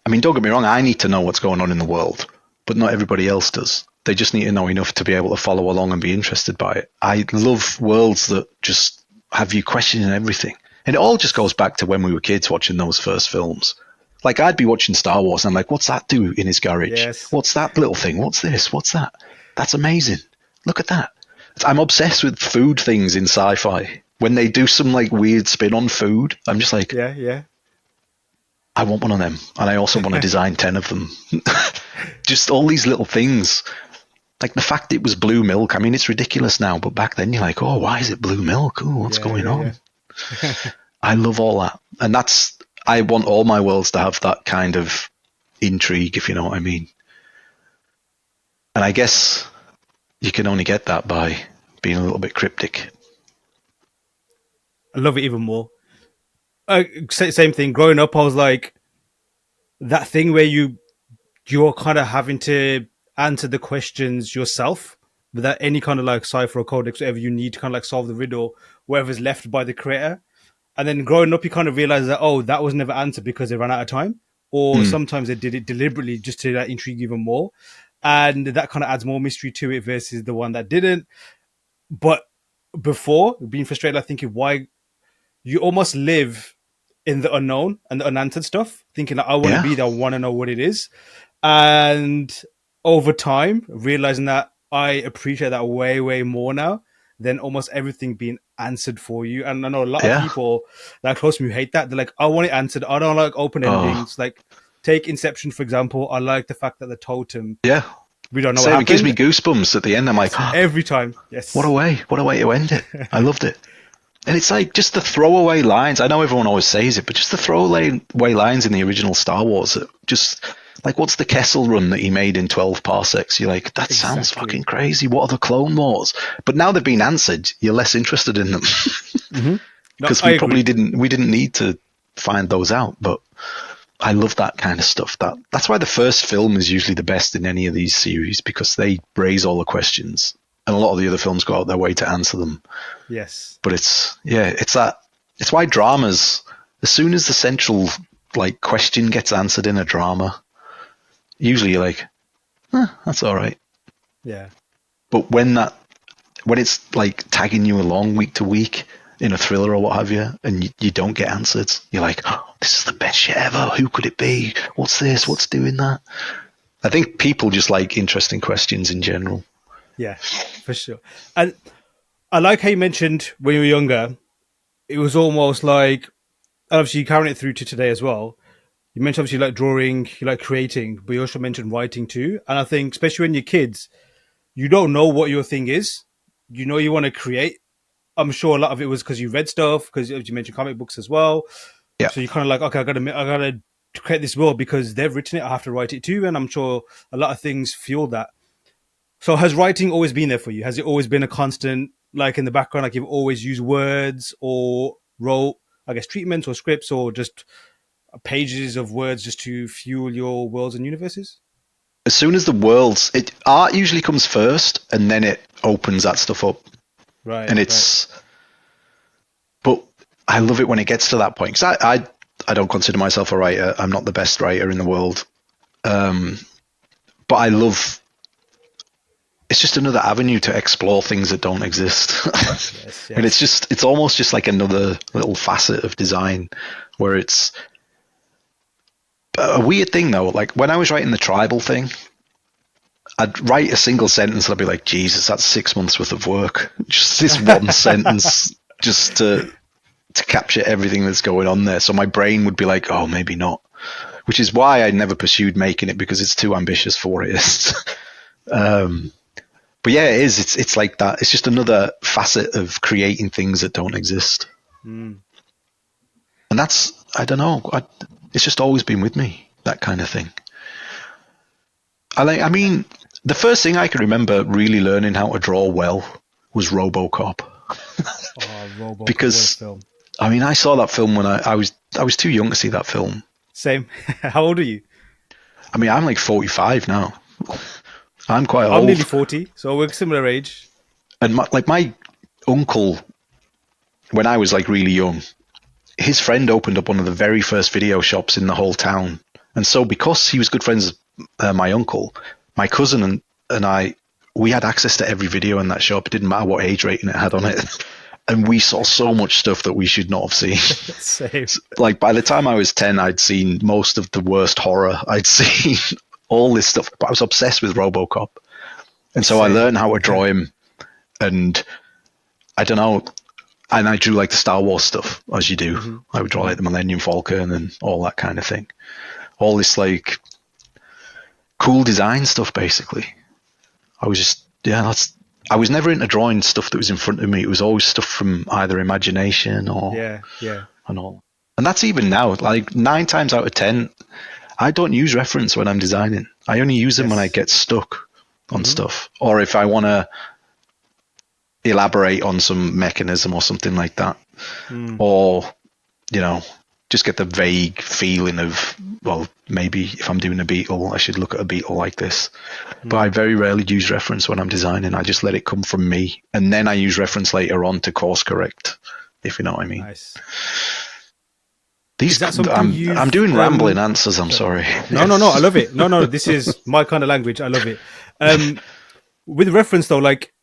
Speaker 1: I mean, don't get me wrong, I need to know what's going on in the world, but not everybody else does. They just need to know enough to be able to follow along and be interested by it. I love worlds that just have you questioning everything. And it all just goes back to when we were kids watching those first films. Like, I'd be watching Star Wars and I'm like, what's that do in his garage?
Speaker 3: Yes.
Speaker 1: What's that little thing? What's this? What's that? That's amazing. Look at that. I'm obsessed with food things in sci-fi. When they do some like weird spin on food, I'm just like,
Speaker 3: yeah.
Speaker 1: I want one of them. And I also want to design 10 of them. Just all these little things. Like the fact it was blue milk. I mean, it's ridiculous now, but back then you're like, oh, why is it blue milk? Oh, what's going on? Yeah. I love all that. And I want all my worlds to have that kind of intrigue, if you know what I mean. And I guess you can only get that by being a little bit cryptic.
Speaker 3: I love it even more. Same thing. Growing up, I was like that thing where you're kind of having to answer the questions yourself without any kind of like cipher or codex, whatever you need to kind of like solve the riddle, whatever's left by the creator. And then growing up, you kind of realize that, oh, that was never answered because they ran out of time. Or sometimes they did it deliberately just to like, intrigue even more. And that kind of adds more mystery to it versus the one that didn't. But before, being frustrated, like thinking, why you almost live in the unknown and the unanswered stuff, thinking that I want to be there, I want to know what it is. And over time, realizing that I appreciate that way, way more now than almost everything being answered for you. And I know a lot of people that are close to me who hate that. They're like, I want it answered. I don't like open endings. Like, take Inception, for example. I like the fact that the totem.
Speaker 1: Yeah.
Speaker 3: We don't know
Speaker 1: Same,
Speaker 3: what happened.
Speaker 1: it gives me goosebumps at the end. I'm like,
Speaker 3: every time. Yes.
Speaker 1: What a way to end it. I loved it. And it's like just the throwaway lines. I know everyone always says it, but just the throwaway lines in the original Star Wars. Just like, what's the Kessel Run that he made in 12 parsecs? You're like, that sounds fucking crazy. What are the Clone Wars? But now they've been answered, you're less interested in them. Because we didn't need to find those out. But I love that kind of stuff. That's why the first film is usually the best in any of these series, because they raise all the questions. And a lot of the other films go out their way to answer them.
Speaker 3: Yes.
Speaker 1: But it's why dramas, as soon as the central like question gets answered in a drama, usually you're like, that's all right.
Speaker 3: Yeah.
Speaker 1: But when it's like tagging you along week to week in a thriller or what have you, and you don't get answered, you're like, oh, this is the best shit ever. Who could it be? What's this? What's doing that? I think people just like interesting questions in general.
Speaker 3: Yeah, for sure. And I like how you mentioned when you were younger, it was almost like, obviously you carrying it through to today as well. You mentioned obviously you like drawing, you like creating, but you also mentioned writing too. And I think especially when you're kids, you don't know what your thing is. You know you want to create. I'm sure a lot of it was because you read stuff, because you mentioned comic books as well.
Speaker 1: Yeah.
Speaker 3: So you're kind of like, okay, I gotta create this world because they've written it. I have to write it too. And I'm sure a lot of things fuel that. So has writing always been there for you? Has it always been a constant, like in the background, like you've always used words or wrote, I guess, treatments or scripts or just pages of words just to fuel your worlds and universes?
Speaker 1: As soon as art usually comes first, and then it opens that stuff up.
Speaker 3: Right.
Speaker 1: And but I love it when it gets to that point, because I don't consider myself a writer. I'm not the best writer in the world. But I love, it's just another avenue to explore things that don't exist.
Speaker 3: Yes.
Speaker 1: And it's almost just like another little facet of design, where it's a weird thing though. Like when I was writing the tribal thing, I'd write a single sentence and I'd be like, Jesus, that's 6 months worth of work. Just this one sentence, just to capture everything that's going on there. So my brain would be like, oh, maybe not. Which is why I never pursued making it, because it's too ambitious for what it is. But yeah, it is. It's like that. It's just another facet of creating things that don't exist. And that's, I don't know. It's just always been with me, that kind of thing. I mean, the first thing I can remember really learning how to draw well was RoboCop.
Speaker 3: RoboCop,
Speaker 1: because
Speaker 3: film.
Speaker 1: I mean, I saw that film when I was too young to see that film.
Speaker 3: Same. How old are you?
Speaker 1: I mean, I'm like 45 now. I'm quite old.
Speaker 3: I'm nearly 40, so we're similar age.
Speaker 1: And my uncle, when I was like really young, his friend opened up one of the very first video shops in the whole town. And so because he was good friends with my uncle, my cousin and I, we had access to every video in that shop. It didn't matter what age rating it had on it. And we saw so much stuff that we should not have seen.
Speaker 3: Same.
Speaker 1: Like by the time I was 10, I'd seen most of the worst horror. I'd seen all this stuff, but I was obsessed with RoboCop. And so I learned how to draw him, and I don't know, and I drew like the Star Wars stuff, as you do. Mm-hmm. I would draw like the Millennium Falcon and all that kind of thing. All this like cool design stuff, basically. I was just, I was never into drawing stuff that was in front of me. It was always stuff from either imagination or and all. And that's even now, like 9 times out of 10, I don't use reference when I'm designing. I only use them when I get stuck on stuff, or if I want to elaborate on some mechanism or something like that, or just get the vague feeling of, well, maybe if I'm doing a beetle, I should look at a beetle like this. But I very rarely use reference when I'm designing. I just let it come from me, and then I use reference later on to course correct, if you know what I mean.
Speaker 3: Nice.
Speaker 1: These, I'm doing rambling answers. I'm sorry.
Speaker 3: No. I love it. No. This is my kind of language. I love it. With reference though, like,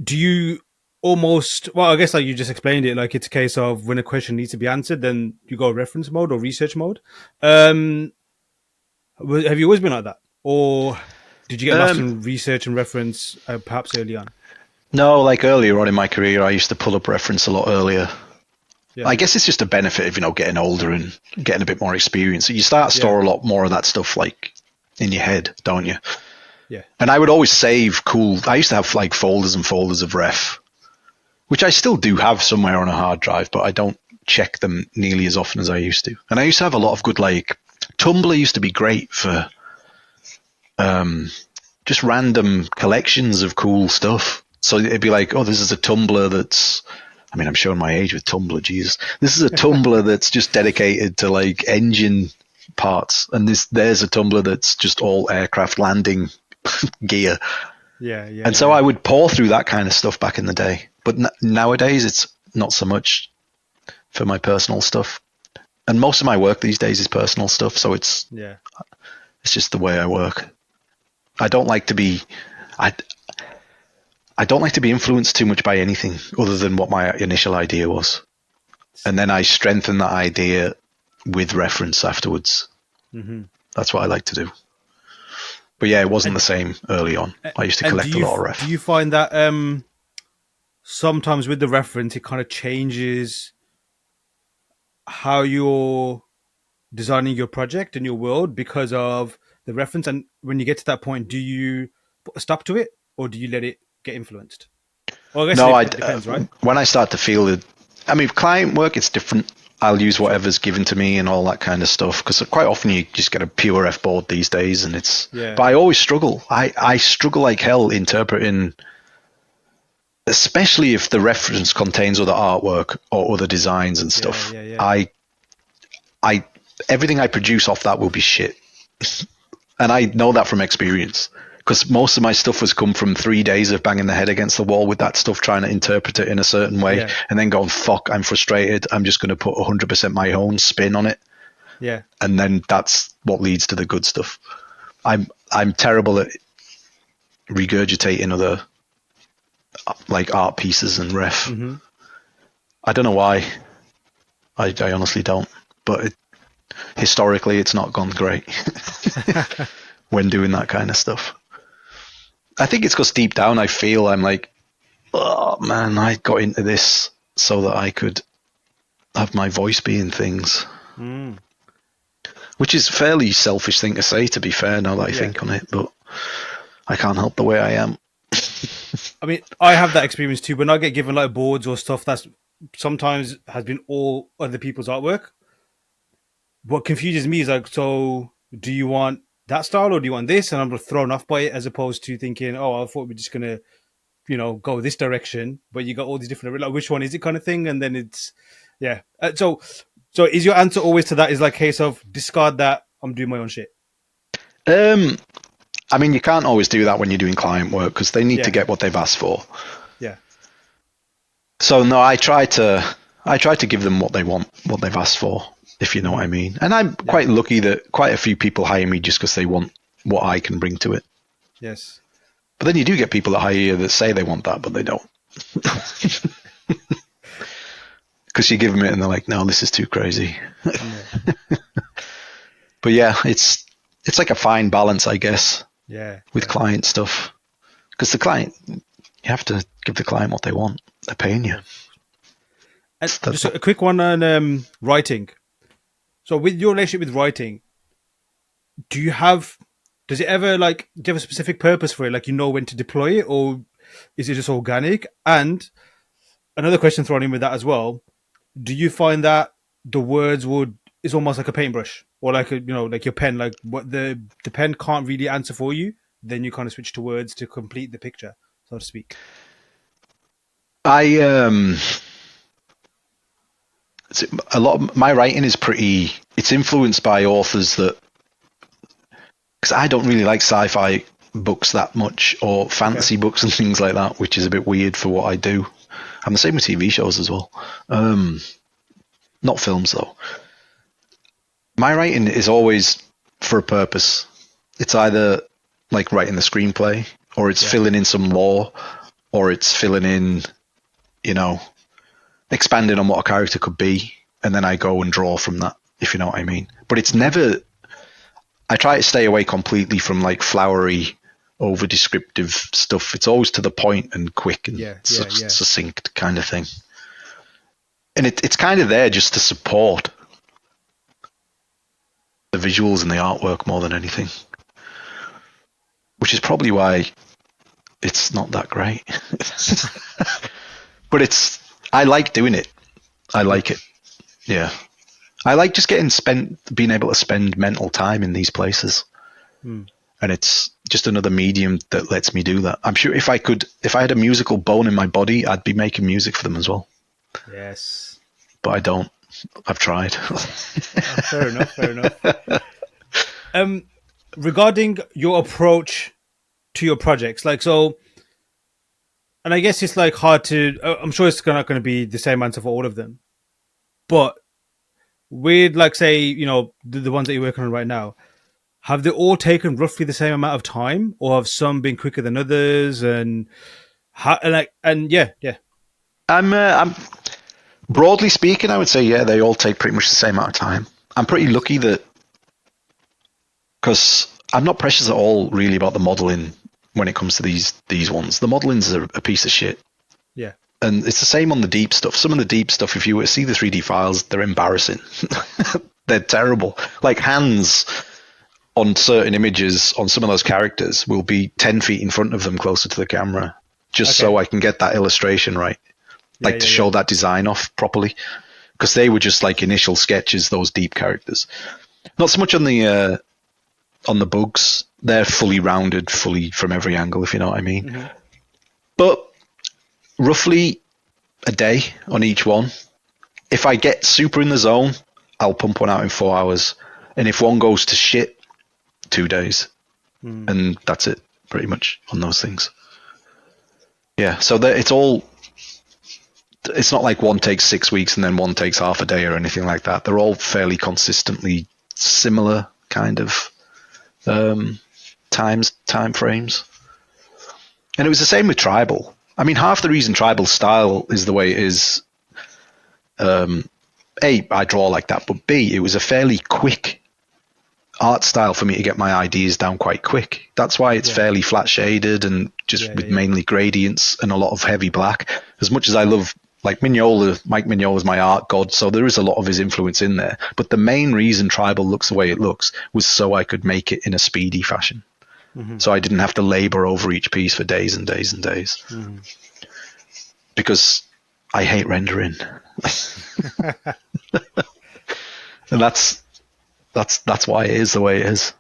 Speaker 3: do you almost? Well, I guess like you just explained it. Like, it's a case of when a question needs to be answered, then you go reference mode or research mode. Have you always been like that, or did you get lost in research and reference perhaps early on?
Speaker 1: No, like earlier on in my career, I used to pull up reference a lot earlier. Yeah. I guess it's just a benefit of, getting older and getting a bit more experience. So you start to store a lot more of that stuff like in your head, don't you?
Speaker 3: Yeah.
Speaker 1: And I would always save I used to have like folders and folders of ref, which I still do have somewhere on a hard drive, but I don't check them nearly as often as I used to. And I used to have a lot of good, like, Tumblr used to be great for just random collections of cool stuff. So it'd be like, oh, this is a Tumblr that's, I mean, I'm showing my age with Tumblr, Jesus. This is a Tumblr that's just dedicated to like engine parts. And there's a Tumblr that's just all aircraft landing gear. And so I would pour through that kind of stuff back in the day. But nowadays it's not so much for my personal stuff. And most of my work these days is personal stuff. So it's just the way I work. I don't like to be influenced too much by anything other than what my initial idea was. And then I strengthen that idea with reference afterwards. Mm-hmm. That's what I like to do. But yeah, it wasn't the same early on. I used to collect a lot of ref.
Speaker 3: Do you find that sometimes with the reference, it kind of changes how you're designing your project and your world because of the reference? And when you get to that point, do you put a stop to it or do you let it get influenced? Well, I guess it depends, right?
Speaker 1: When I start to feel it, I mean, client work, it's different. I'll use whatever's given to me and all that kind of stuff because quite often you just get a pure F board these days, and it's. Yeah. But I always struggle. I struggle like hell interpreting, especially if the reference contains other artwork or other designs and stuff. Yeah. I everything I produce off that will be shit, and I know that from experience. Because most of my stuff has come from 3 days of banging the head against the wall with that stuff, trying to interpret it in a certain way, and then going, fuck, I'm frustrated. I'm just going to put 100% my own spin on it.
Speaker 3: Yeah.
Speaker 1: And then that's what leads to the good stuff. I'm terrible at regurgitating other like art pieces and ref. Mm-hmm. I don't know why. I honestly don't. But historically, it's not gone great when doing that kind of stuff. I think it's because deep down I feel I'm like, oh man, I got into this so that I could have my voice be in things. Which is a fairly selfish thing to say, to be fair, now that I think on it, but I can't help the way I am.
Speaker 3: I mean, I have that experience too. When I get given like boards or stuff that's sometimes has been all other people's artwork, what confuses me is like, so do you want that style or do you want this? And I'm thrown off by it as opposed to thinking, oh, I thought we're just going to, go this direction, but you got all these different, like, which one is it kind of thing? And then it's, So is your answer always to that is like case of discard that, I'm doing my own shit?
Speaker 1: I mean, you can't always do that when you're doing client work because they need to get what they've asked for.
Speaker 3: Yeah.
Speaker 1: So no, I try to give them what they want, what they've asked for, if you know what I mean. And I'm quite lucky that quite a few people hire me just because they want what I can bring to it.
Speaker 3: Yes.
Speaker 1: But then you do get people that hire you that say they want that, but they don't. Because you give them it and they're like, no, this is too crazy. But yeah, it's like a fine balance, I guess.
Speaker 3: Yeah.
Speaker 1: With client stuff. Because the client, you have to give the client what they want. They're paying you.
Speaker 3: And just a quick one on writing. So with your relationship with writing, does it ever do you have a specific purpose for it? Like, when to deploy it, or is it just organic? And another question thrown in with that as well. Do you find that the words is almost like a paintbrush or like like your pen, like what the pen can't really answer for you? Then you kind of switch to words to complete the picture, so to speak.
Speaker 1: I a lot of my writing is pretty. It's influenced by authors that, because I don't really like sci-fi books that much or fantasy books and things like that, which is a bit weird for what I do. I'm the same with TV shows as well. Not films though. My writing is always for a purpose. It's either like writing the screenplay, or it's filling in some lore, or it's filling in, expanding on what a character could be, and then I go and draw from that, if you know what I mean. But it's never. I try to stay away completely from like flowery, over descriptive stuff. It's always to the point and quick and succinct kind of thing. And it's kind of there just to support the visuals and the artwork more than anything, which is probably why it's not that great. But I like doing it. I like it. Yeah. I like just being able to spend mental time in these places. And it's just another medium that lets me do that. I'm sure if I had a musical bone in my body, I'd be making music for them as well.
Speaker 3: Yes.
Speaker 1: But I don't. I've tried.
Speaker 3: Fair enough. Regarding your approach to your projects, and I guess it's like hard to. I'm sure it's not going to be the same answer for all of them, but with say the ones that you're working on right now, have they all taken roughly the same amount of time, or have some been quicker than others? And yeah.
Speaker 1: I'm broadly speaking, I would say they all take pretty much the same amount of time. I'm pretty lucky that, because I'm not precious at all really about the modeling when it comes to these ones. The modeling's a piece of shit.
Speaker 3: Yeah.
Speaker 1: And it's the same on the deep stuff. Some of the deep stuff, if you were to see the 3D files, they're embarrassing. They're terrible. Like hands on certain images on some of those characters will be 10 feet in front of them closer to the camera, just so I can get that illustration right. To show that design off properly. Because they were just like initial sketches, those deep characters. Not so much on the bugs. They're fully rounded, fully from every angle, if you know what I mean. Mm-hmm. But roughly a day on each one. If I get super in the zone, I'll pump one out in 4 hours. And if one goes to shit, 2 days. And that's it, pretty much, on those things. Yeah, so it's not like one takes 6 weeks and then one takes half a day or anything like that. They're all fairly consistently similar kind of time frames. And it was the same with Tribal. I mean, half the reason Tribal style is the way it is, A, I draw like that, but B, it was a fairly quick art style for me to get my ideas down quite quick. That's why it's fairly flat shaded and just with mainly gradients and a lot of heavy black. As much as I love, like Mike Mignola is my art god, so there is a lot of his influence in there. But the main reason Tribal looks the way it looks was so I could make it in a speedy fashion. Mm-hmm. So I didn't have to labor over each piece for days and days and days. Mm-hmm. Because I hate rendering. And that's why it is the way it is.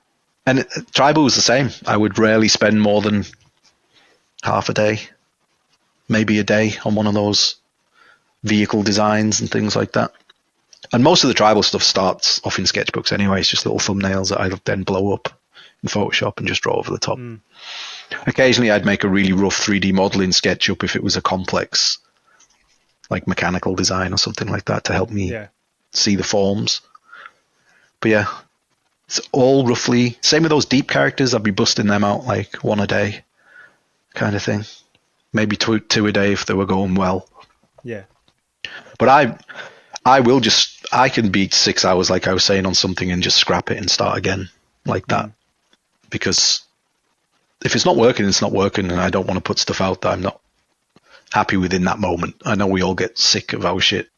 Speaker 1: And Tribal was the same. I would rarely spend more than half a day, maybe a day on one of those vehicle designs and things like that. And most of the Tribal stuff starts off in sketchbooks anyway. It's just little thumbnails that I then blow up in Photoshop and just draw over the top. Occasionally I'd make a really rough 3D modeling sketch up if it was a complex, like mechanical design or something like that, to help me see the forms. But yeah, it's all roughly same with those deep characters. I'd be busting them out like one a day kind of thing, maybe two a day if they were going well.
Speaker 3: Yeah.
Speaker 1: But I can beat 6 hours, like I was saying, on something and just scrap it and start again like that. Because if it's not working, it's not working, and I don't want to put stuff out that I'm not happy with in that moment. I know we all get sick of our shit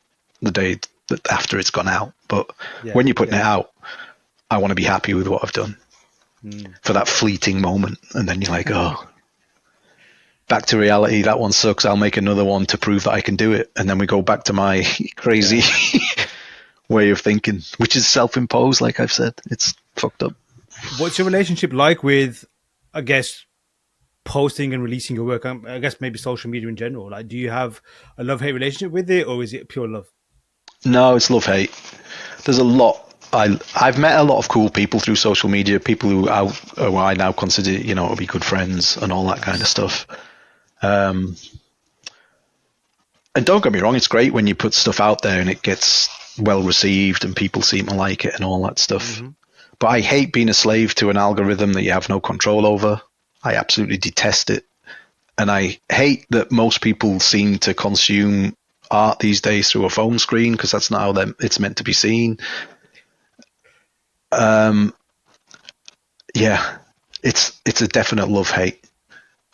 Speaker 1: the day that after it's gone out, but when you're putting it out, I want to be happy with what I've done for that fleeting moment, and then you're like, oh, back to reality. That one sucks. I'll make another one to prove that I can do it, and then we go back to my crazy way of thinking, which is self-imposed. Like I've said, it's fucked up.
Speaker 3: What's your relationship like with, I guess, posting and releasing your work? I guess maybe social media in general. Like, do you have a love-hate relationship with it, or is it pure love?
Speaker 1: No, it's love hate. There's a lot. I've met a lot of cool people through social media. People who I now consider to be good friends and all that kind of stuff. And don't get me wrong, it's great when you put stuff out there and it gets well received and people seem to like it and all that stuff. But I hate being a slave to an algorithm that you have no control over. I absolutely detest it. And I hate that most people seem to consume art these days through a phone screen, because that's not how it's meant to be seen. Yeah, it's a definite love hate.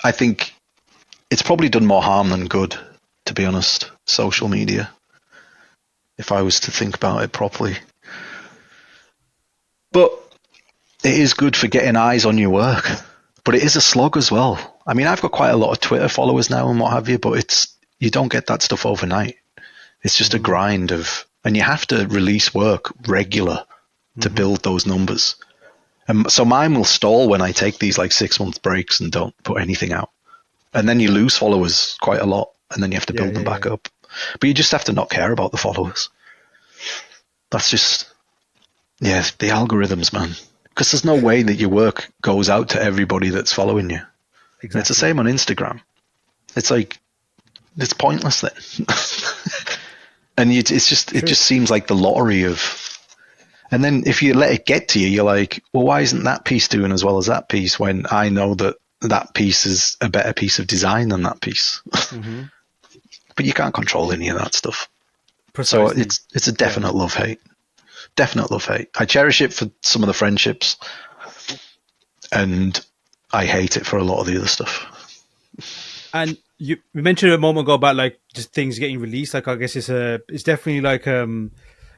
Speaker 1: I think it's probably done more harm than good, to be honest, social media, if I was to think about it properly. But it is good for getting eyes on your work. But it is a slog as well. I mean, I've got quite a lot of Twitter followers now and what have you, but you don't get that stuff overnight. It's just a grind and you have to release work regular to build those numbers. And so mine will stall when I take these like 6-month breaks and don't put anything out. And then you lose followers quite a lot, and then you have to build them back up. But you just have to not care about the followers. That's just, the algorithms, man. Because there's no way that your work goes out to everybody that's following you. Exactly. It's the same on Instagram. It's like, it's pointless then. And it just seems like the lottery of. And then if you let it get to you, you're like, well, why isn't that piece doing as well as that piece, when I know that piece is a better piece of design than that piece? But you can't control any of that stuff. Precisely. So it's a definite love hate. Definite love hate. I cherish it for some of the friendships, and I hate it for a lot of the other stuff.
Speaker 3: And you mentioned a moment ago about like just things getting released. Like, I guess it's definitely like a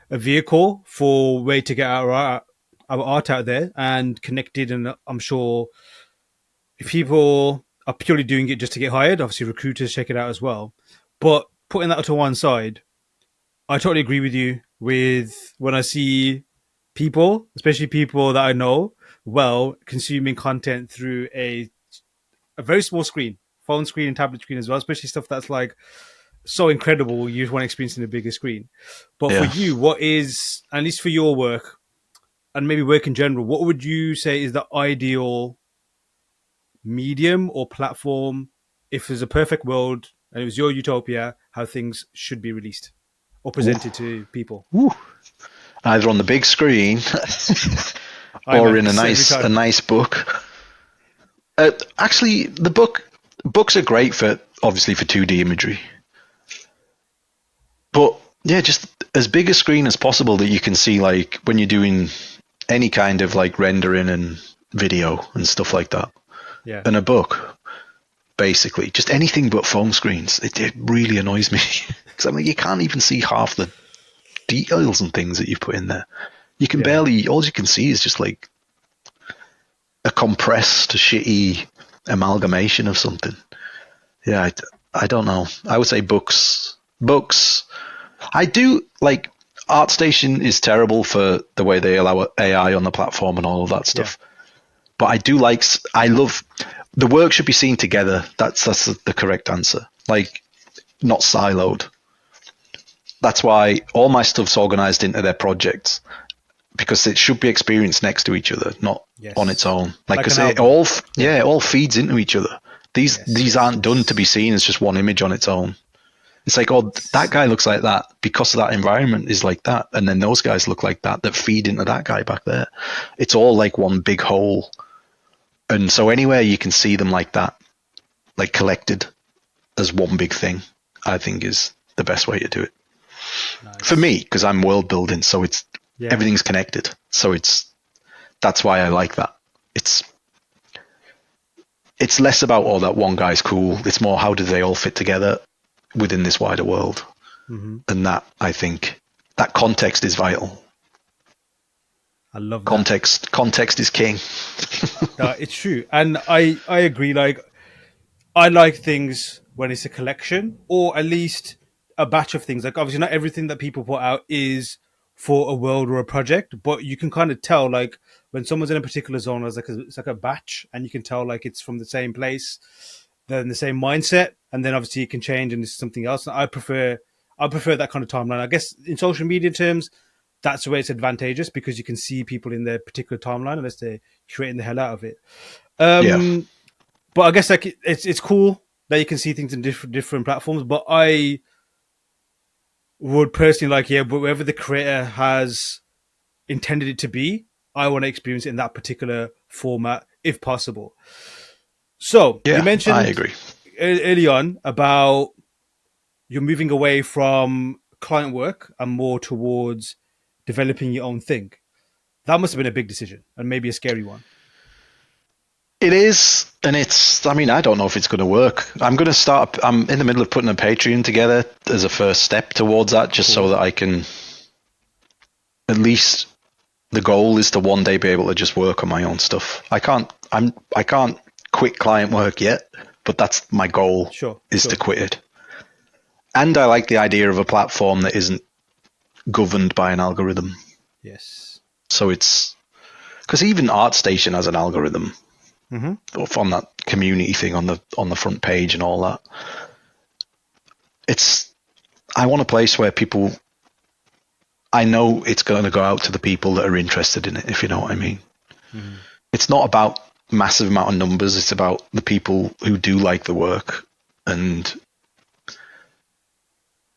Speaker 3: vehicle for way to get our art out there and connected. And I'm sure if people are purely doing it just to get hired, obviously recruiters check it out as well. But putting that to one side, I totally agree with you with when I see people, especially people that I know well, consuming content through a very small screen, phone screen and tablet screen as well, especially stuff that's like so incredible you just want to experience in a bigger screen. But for you, what is, at least for your work and maybe work in general, what would you say is the ideal medium or platform, if there's a perfect world and it was your utopia, how things should be released or presented to people?
Speaker 1: Either on the big screen or in a nice book. Actually, books are great for 2D imagery. But yeah, just as big a screen as possible that you can see, like when you're doing any kind of like rendering and video and stuff like that. Yeah. And a book, basically, just anything but phone screens. It really annoys me because you can't even see half the details and things that you put in there. You can barely. All you can see is just like a compressed, shitty amalgamation of something. Yeah, I don't know. I would say books. I do like ArtStation is terrible for the way they allow AI on the platform and all of that stuff. Yeah. But I love the work should be seen together. That's the correct answer. Like, not siloed. That's why all my stuff's organized into their projects, because it should be experienced next to each other, not on its own. Like, because it all feeds into each other. These aren't done to be seen as just one image on its own. It's like, oh, that guy looks like that because of that environment is like that, and then those guys look like that feed into that guy back there. It's all like one big whole. And so anywhere you can see them like that, like collected as one big thing, I think is the best way to do it. Nice. For me, because I'm world building, so everything's connected. So that's why I like that. It's less about, that one guy's cool. It's more, how do they all fit together within this wider world? Mm-hmm. And that, I think, that context is vital.
Speaker 3: I love that.
Speaker 1: Context is king.
Speaker 3: No, it's true. And I agree. Like, I like things when it's a collection or at least a batch of things. Like, obviously not everything that people put out is for a world or a project, but you can kind of tell like when someone's in a particular zone, it's like a batch, and you can tell like it's from the same place, they're in the same mindset, and then obviously it can change and it's something else. And I prefer that kind of timeline. I guess in social media terms, that's where it's advantageous because you can see people in their particular timeline unless they're creating the hell out of it.
Speaker 1: Yeah.
Speaker 3: But I guess like it's cool that you can see things in different platforms. But I would personally like, whatever the creator has intended it to be, I want to experience it in that particular format if possible. So
Speaker 1: Yeah,
Speaker 3: you mentioned
Speaker 1: I agree.
Speaker 3: early on about you're moving away from client work and more towards developing your own thing. That must have been a big decision and maybe a scary one.
Speaker 1: It is, and I mean, I don't know if it's going to work. I'm in the middle of putting a Patreon together as a first step towards that, just so that I can, at least the goal is to one day be able to just work on my own stuff. I can't quit client work yet, but that's my goal.
Speaker 3: Sure.
Speaker 1: To quit it. And I like the idea of a platform that isn't governed by an algorithm.
Speaker 3: Yes.
Speaker 1: So it's, because even ArtStation has an algorithm. Mm-hmm. On that community thing on the front page and all that. I want a place where people, I know it's going to go out to the people that are interested in it, if you know what I mean. Mm-hmm. It's not about massive amount of numbers. It's about the people who do like the work and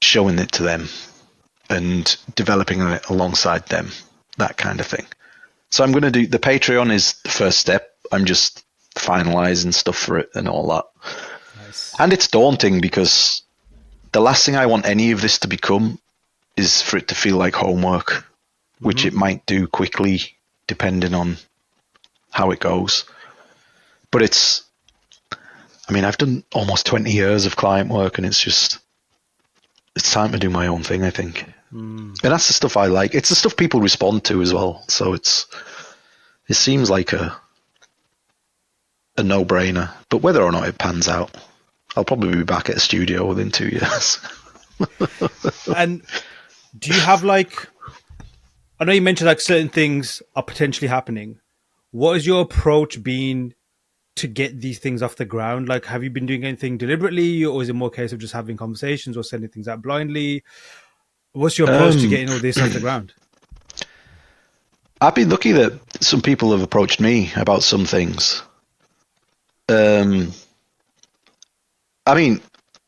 Speaker 1: showing it to them and developing it alongside them, that kind of thing. So I'm going to do, the Patreon is the first step. I'm just finalizing stuff for it and all that.
Speaker 3: Nice.
Speaker 1: And it's daunting because the last thing I want any of this to become is for it to feel like homework, which it might do quickly depending on how it goes. But I've done almost 20 years of client work and it's time to do my own thing, I think. And that's the stuff I like. It's the stuff people respond to as well. So it seems like a no-brainer, but whether or not it pans out, I'll probably be back at a studio within 2 years.
Speaker 3: And do you have I know you mentioned like certain things are potentially happening. What is your approach been to get these things off the ground? Like, have you been doing anything deliberately, or is it more a case of just having conversations or sending things out blindly? What's your approach to getting all this off the ground?
Speaker 1: I've been lucky that some people have approached me about some things. A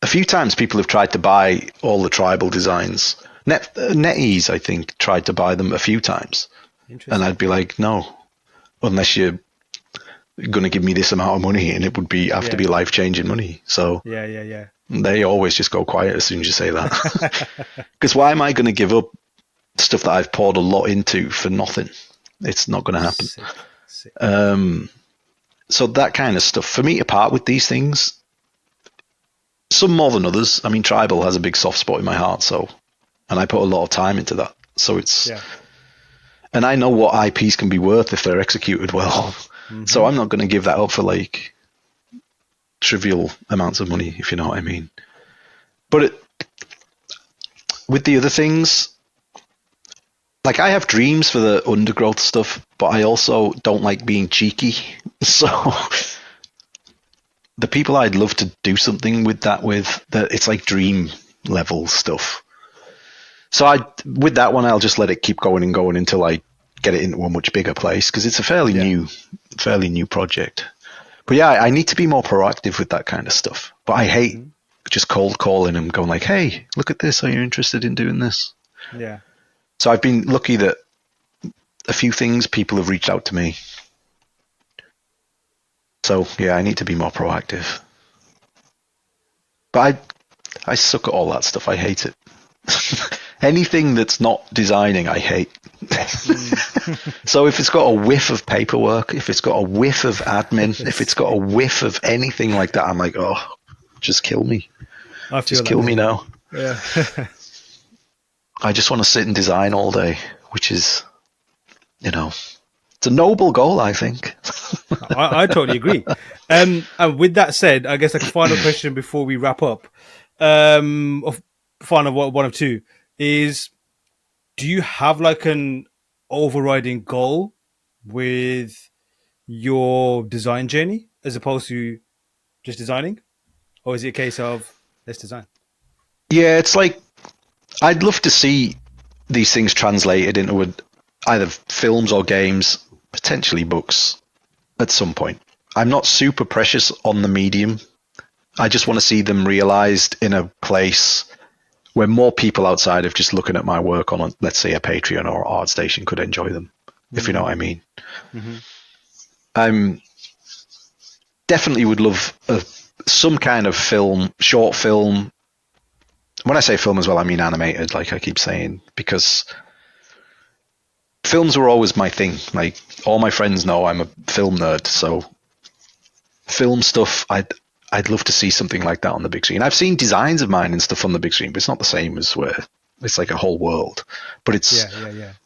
Speaker 1: few times people have tried to buy all the tribal designs. NetEase, I think, tried to buy them a few times. And I'd be like, no, unless you're going to give me this amount of money, and it would have to be life-changing money. So
Speaker 3: yeah.
Speaker 1: They always just go quiet as soon as you say that. Because why am I going to give up stuff that I've poured a lot into for nothing? It's not going to happen.
Speaker 3: Sick.
Speaker 1: So that kind of stuff. For me to part with these things, some more than others. I mean, tribal has a big soft spot in my heart, and I put a lot of time into that. So and I know what IPs can be worth if they're executed well. Mm-hmm. So I'm not going to give that up for like trivial amounts of money, if you know what I mean. But with the other things, like I have dreams for the undergrowth stuff, but I also don't like being cheeky. So the people I'd love to do something with it's like dream level stuff. So with that one, I'll just let it keep going and going until I get it into a much bigger place, because it's a fairly new project. But yeah, I need to be more proactive with that kind of stuff. But I hate just cold calling and going like, hey, look at this. Are you interested in doing this?
Speaker 3: Yeah.
Speaker 1: So I've been lucky that a few things people have reached out to me. So yeah, I need to be more proactive. But I suck at all that stuff. I hate it. Anything that's not designing, I hate. So if it's got a whiff of paperwork, if it's got a whiff of admin, if it's got a whiff of anything like that, I'm like, oh, just kill me. Just kill me now.
Speaker 3: Yeah.
Speaker 1: I just want to sit and design all day, which is, it's a noble goal, I think.
Speaker 3: I totally agree. And with that said, I guess like a final question before we wrap up, of final one of two is, do you have like an overriding goal with your design journey as opposed to just designing, or is it a case of let's design?
Speaker 1: Yeah, it's like I'd love to see these things translated into either films or games, potentially books at some point. I'm not super precious on the medium. I just want to see them realized in a place where more people outside of just looking at my work on, let's say, a Patreon or ArtStation could enjoy them, if you know what I mean.
Speaker 3: Mm-hmm.
Speaker 1: I'm definitely would love some kind of film, short film. When I say film as well, I mean animated, like I keep saying, because films were always my thing. Like all my friends know I'm a film nerd, so film stuff, I'd love to see something like that on the big screen. I've seen designs of mine and stuff on the big screen, but it's not the same as where it's like a whole world. But it's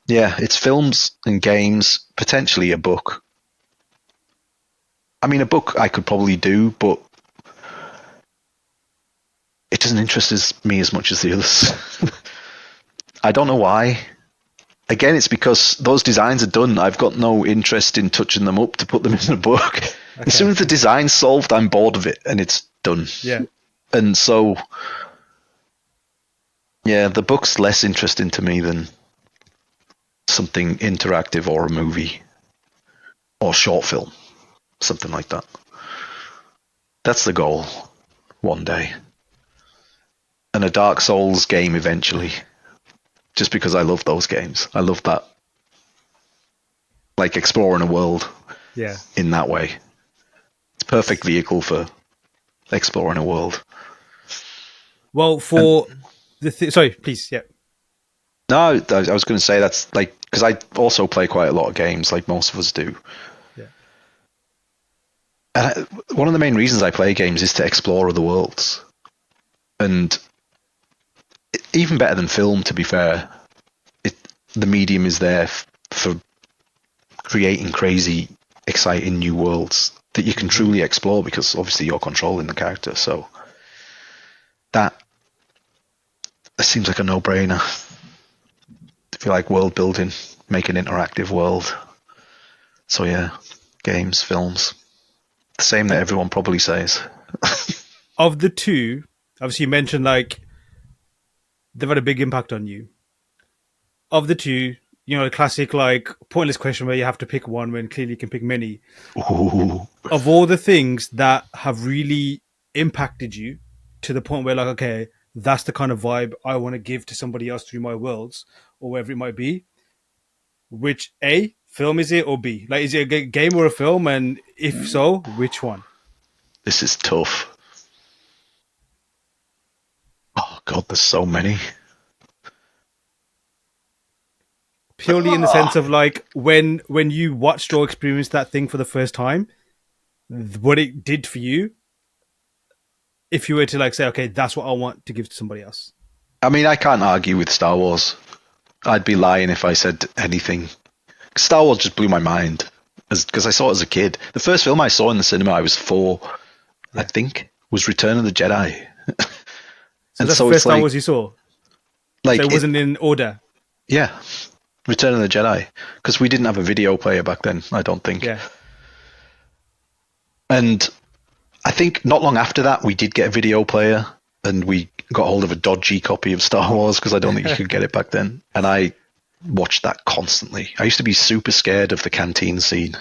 Speaker 1: yeah, it's films and games, potentially a book. I mean, a book I could probably do, but it doesn't interest me as much as the others. I don't know why. Again, it's because those designs are done. I've got no interest in touching them up to put them in a book. Okay. As soon as the design's solved, I'm bored of it and it's done.
Speaker 3: Yeah.
Speaker 1: And so, yeah, the book's less interesting to me than something interactive or a movie or short film, something like that. That's the goal one day. And a Dark Souls game eventually. Just because I love those games. I love that. Like exploring a world.
Speaker 3: Yeah.
Speaker 1: In that way. It's a perfect vehicle for exploring a world.
Speaker 3: Well, for sorry, please, yeah.
Speaker 1: No, I was going to say that's like, because I also play quite a lot of games, like most of us do.
Speaker 3: Yeah.
Speaker 1: And one of the main reasons I play games is to explore other worlds. And even better than film, to be fair, the medium is there for creating crazy, exciting new worlds that you can truly explore, because obviously you're controlling the character. So that seems like a no-brainer. If you like world building, make an interactive world. So yeah, games, films, the same that everyone probably says.
Speaker 3: Of the two, obviously you mentioned like they've had a big impact on you. Of the two, you know, the classic like pointless question where you have to pick one when clearly you can pick many.
Speaker 1: Ooh.
Speaker 3: Of all the things that have really impacted you to the point where like, okay, that's the kind of vibe I want to give to somebody else through my worlds or wherever it might be, which A, film is it, or B? Like, is it a game or a film? And if so, which one?
Speaker 1: This is tough. Oh God, there's so many.
Speaker 3: Purely in the sense of like when you watched or experienced that thing for the first time, what it did for you. If you were to like say, okay, that's what I want to give to somebody else.
Speaker 1: I mean, I can't argue with Star Wars. I'd be lying if I said anything. Star Wars just blew my mind because I saw it as a kid. The first film I saw in the cinema, I was 4, I think, was Return of the Jedi.
Speaker 3: So that's the first Star Wars you saw?
Speaker 1: Like,
Speaker 3: so it wasn't in order?
Speaker 1: Yeah. Return of the Jedi. Because we didn't have a video player back then, I don't think.
Speaker 3: Yeah.
Speaker 1: And I think not long after that, we did get a video player and we got hold of a dodgy copy of Star Wars because I don't think you could get it back then. And I watched that constantly. I used to be super scared of the canteen scene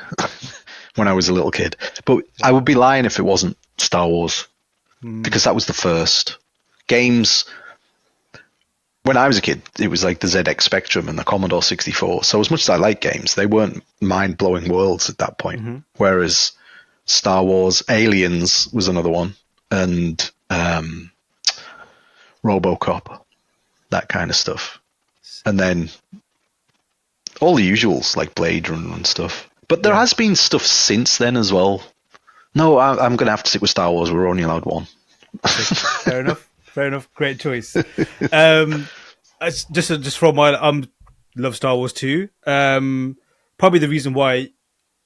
Speaker 1: when I was a little kid. But I would be lying if it wasn't Star Wars because that was the first. Games, when I was a kid, it was like the ZX Spectrum and the Commodore 64. So as much as I like games, they weren't mind-blowing worlds at that point. Mm-hmm. Whereas Star Wars, Aliens was another one, and RoboCop, that kind of stuff. And then all the usuals like Blade Runner and stuff. But there has been stuff since then as well. No, I'm going to have to stick with Star Wars. We're only allowed one.
Speaker 3: Fair enough. Fair enough. Great choice. Just from my, love Star Wars too. Probably the reason why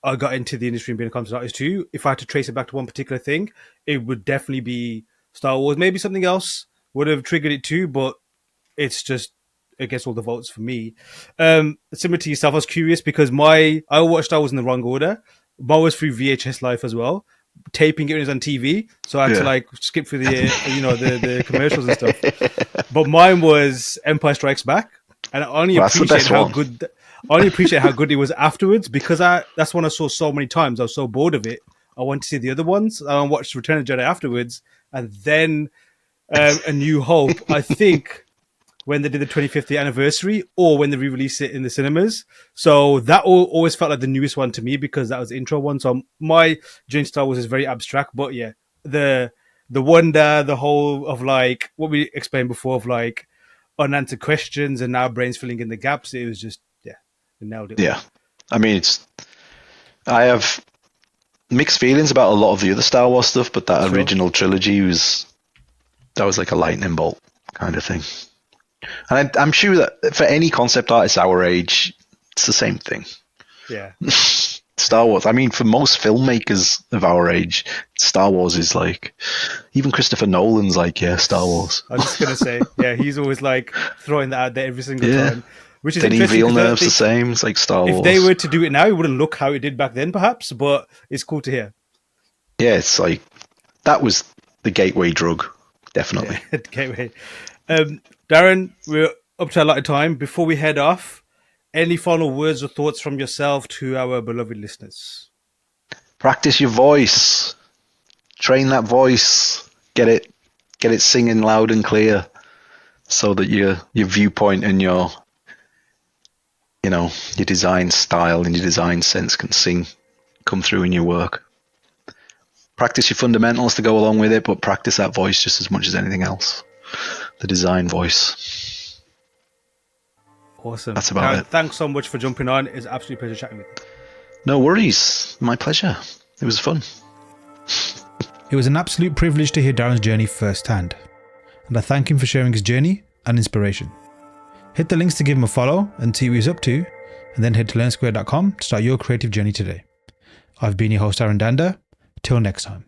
Speaker 3: I got into the industry and being a content artist too. If I had to trace it back to one particular thing, it would definitely be Star Wars. Maybe something else would have triggered it too, but it's just it gets all the votes for me. Similar to yourself, I was curious because I watched Star Wars in the wrong order. Mine was through VHS Live as well, taping it when it was on TV, so I had to like skip through the commercials and stuff. But mine was Empire Strikes Back, and I only appreciate how good. I only appreciate how good it was afterwards because that's one I saw so many times. I was so bored of it. I wanted to see the other ones. I watched Return of the Jedi afterwards, and then A New Hope. I think when they did the 25th anniversary, or when they re-released it in the cinemas. So that always felt like the newest one to me because that was the intro one. So my journey to Star Wars is very abstract, but yeah, the wonder, the whole of like what we explained before of like unanswered questions and now brains filling in the gaps. It was just nailed it.
Speaker 1: Yeah, I mean, I have mixed feelings about a lot of the other Star Wars stuff, but that original trilogy was like a lightning bolt kind of thing. And I'm sure that for any concept artist our age, it's the same thing.
Speaker 3: Yeah.
Speaker 1: Star Wars. I mean, for most filmmakers of our age, Star Wars is like, even Christopher Nolan's like, Star Wars.
Speaker 3: I was just going to say, he's always like throwing that out there every single time. Which is
Speaker 1: Denis
Speaker 3: interesting.
Speaker 1: Villeneuve's the same. It's like Star Wars.
Speaker 3: If they were to do it now, it wouldn't look how it did back then, perhaps, but it's cool to hear.
Speaker 1: Yeah, it's like, that was the gateway drug, definitely.
Speaker 3: Yeah, gateway. Darren, we're up to a lot of time. Before we head off, any final words or thoughts from yourself to our beloved listeners?
Speaker 1: Practice your voice. Train that voice. Get it singing loud and clear so that your viewpoint and your design style and your design sense can come through in your work. Practice your fundamentals to go along with it, but practice that voice just as much as anything else. The design voice.
Speaker 3: Awesome.
Speaker 1: That's about it.
Speaker 3: Thanks so much for jumping on. It's an absolute pleasure chatting with you.
Speaker 1: No worries. My pleasure. It was fun.
Speaker 2: It was an absolute privilege to hear Darren's journey firsthand, and I thank him for sharing his journey and inspiration. Hit the links to give him a follow and see what he's up to, and then head to learnsquare.com to start your creative journey today. I've been your host, Aaron Dander. Till next time.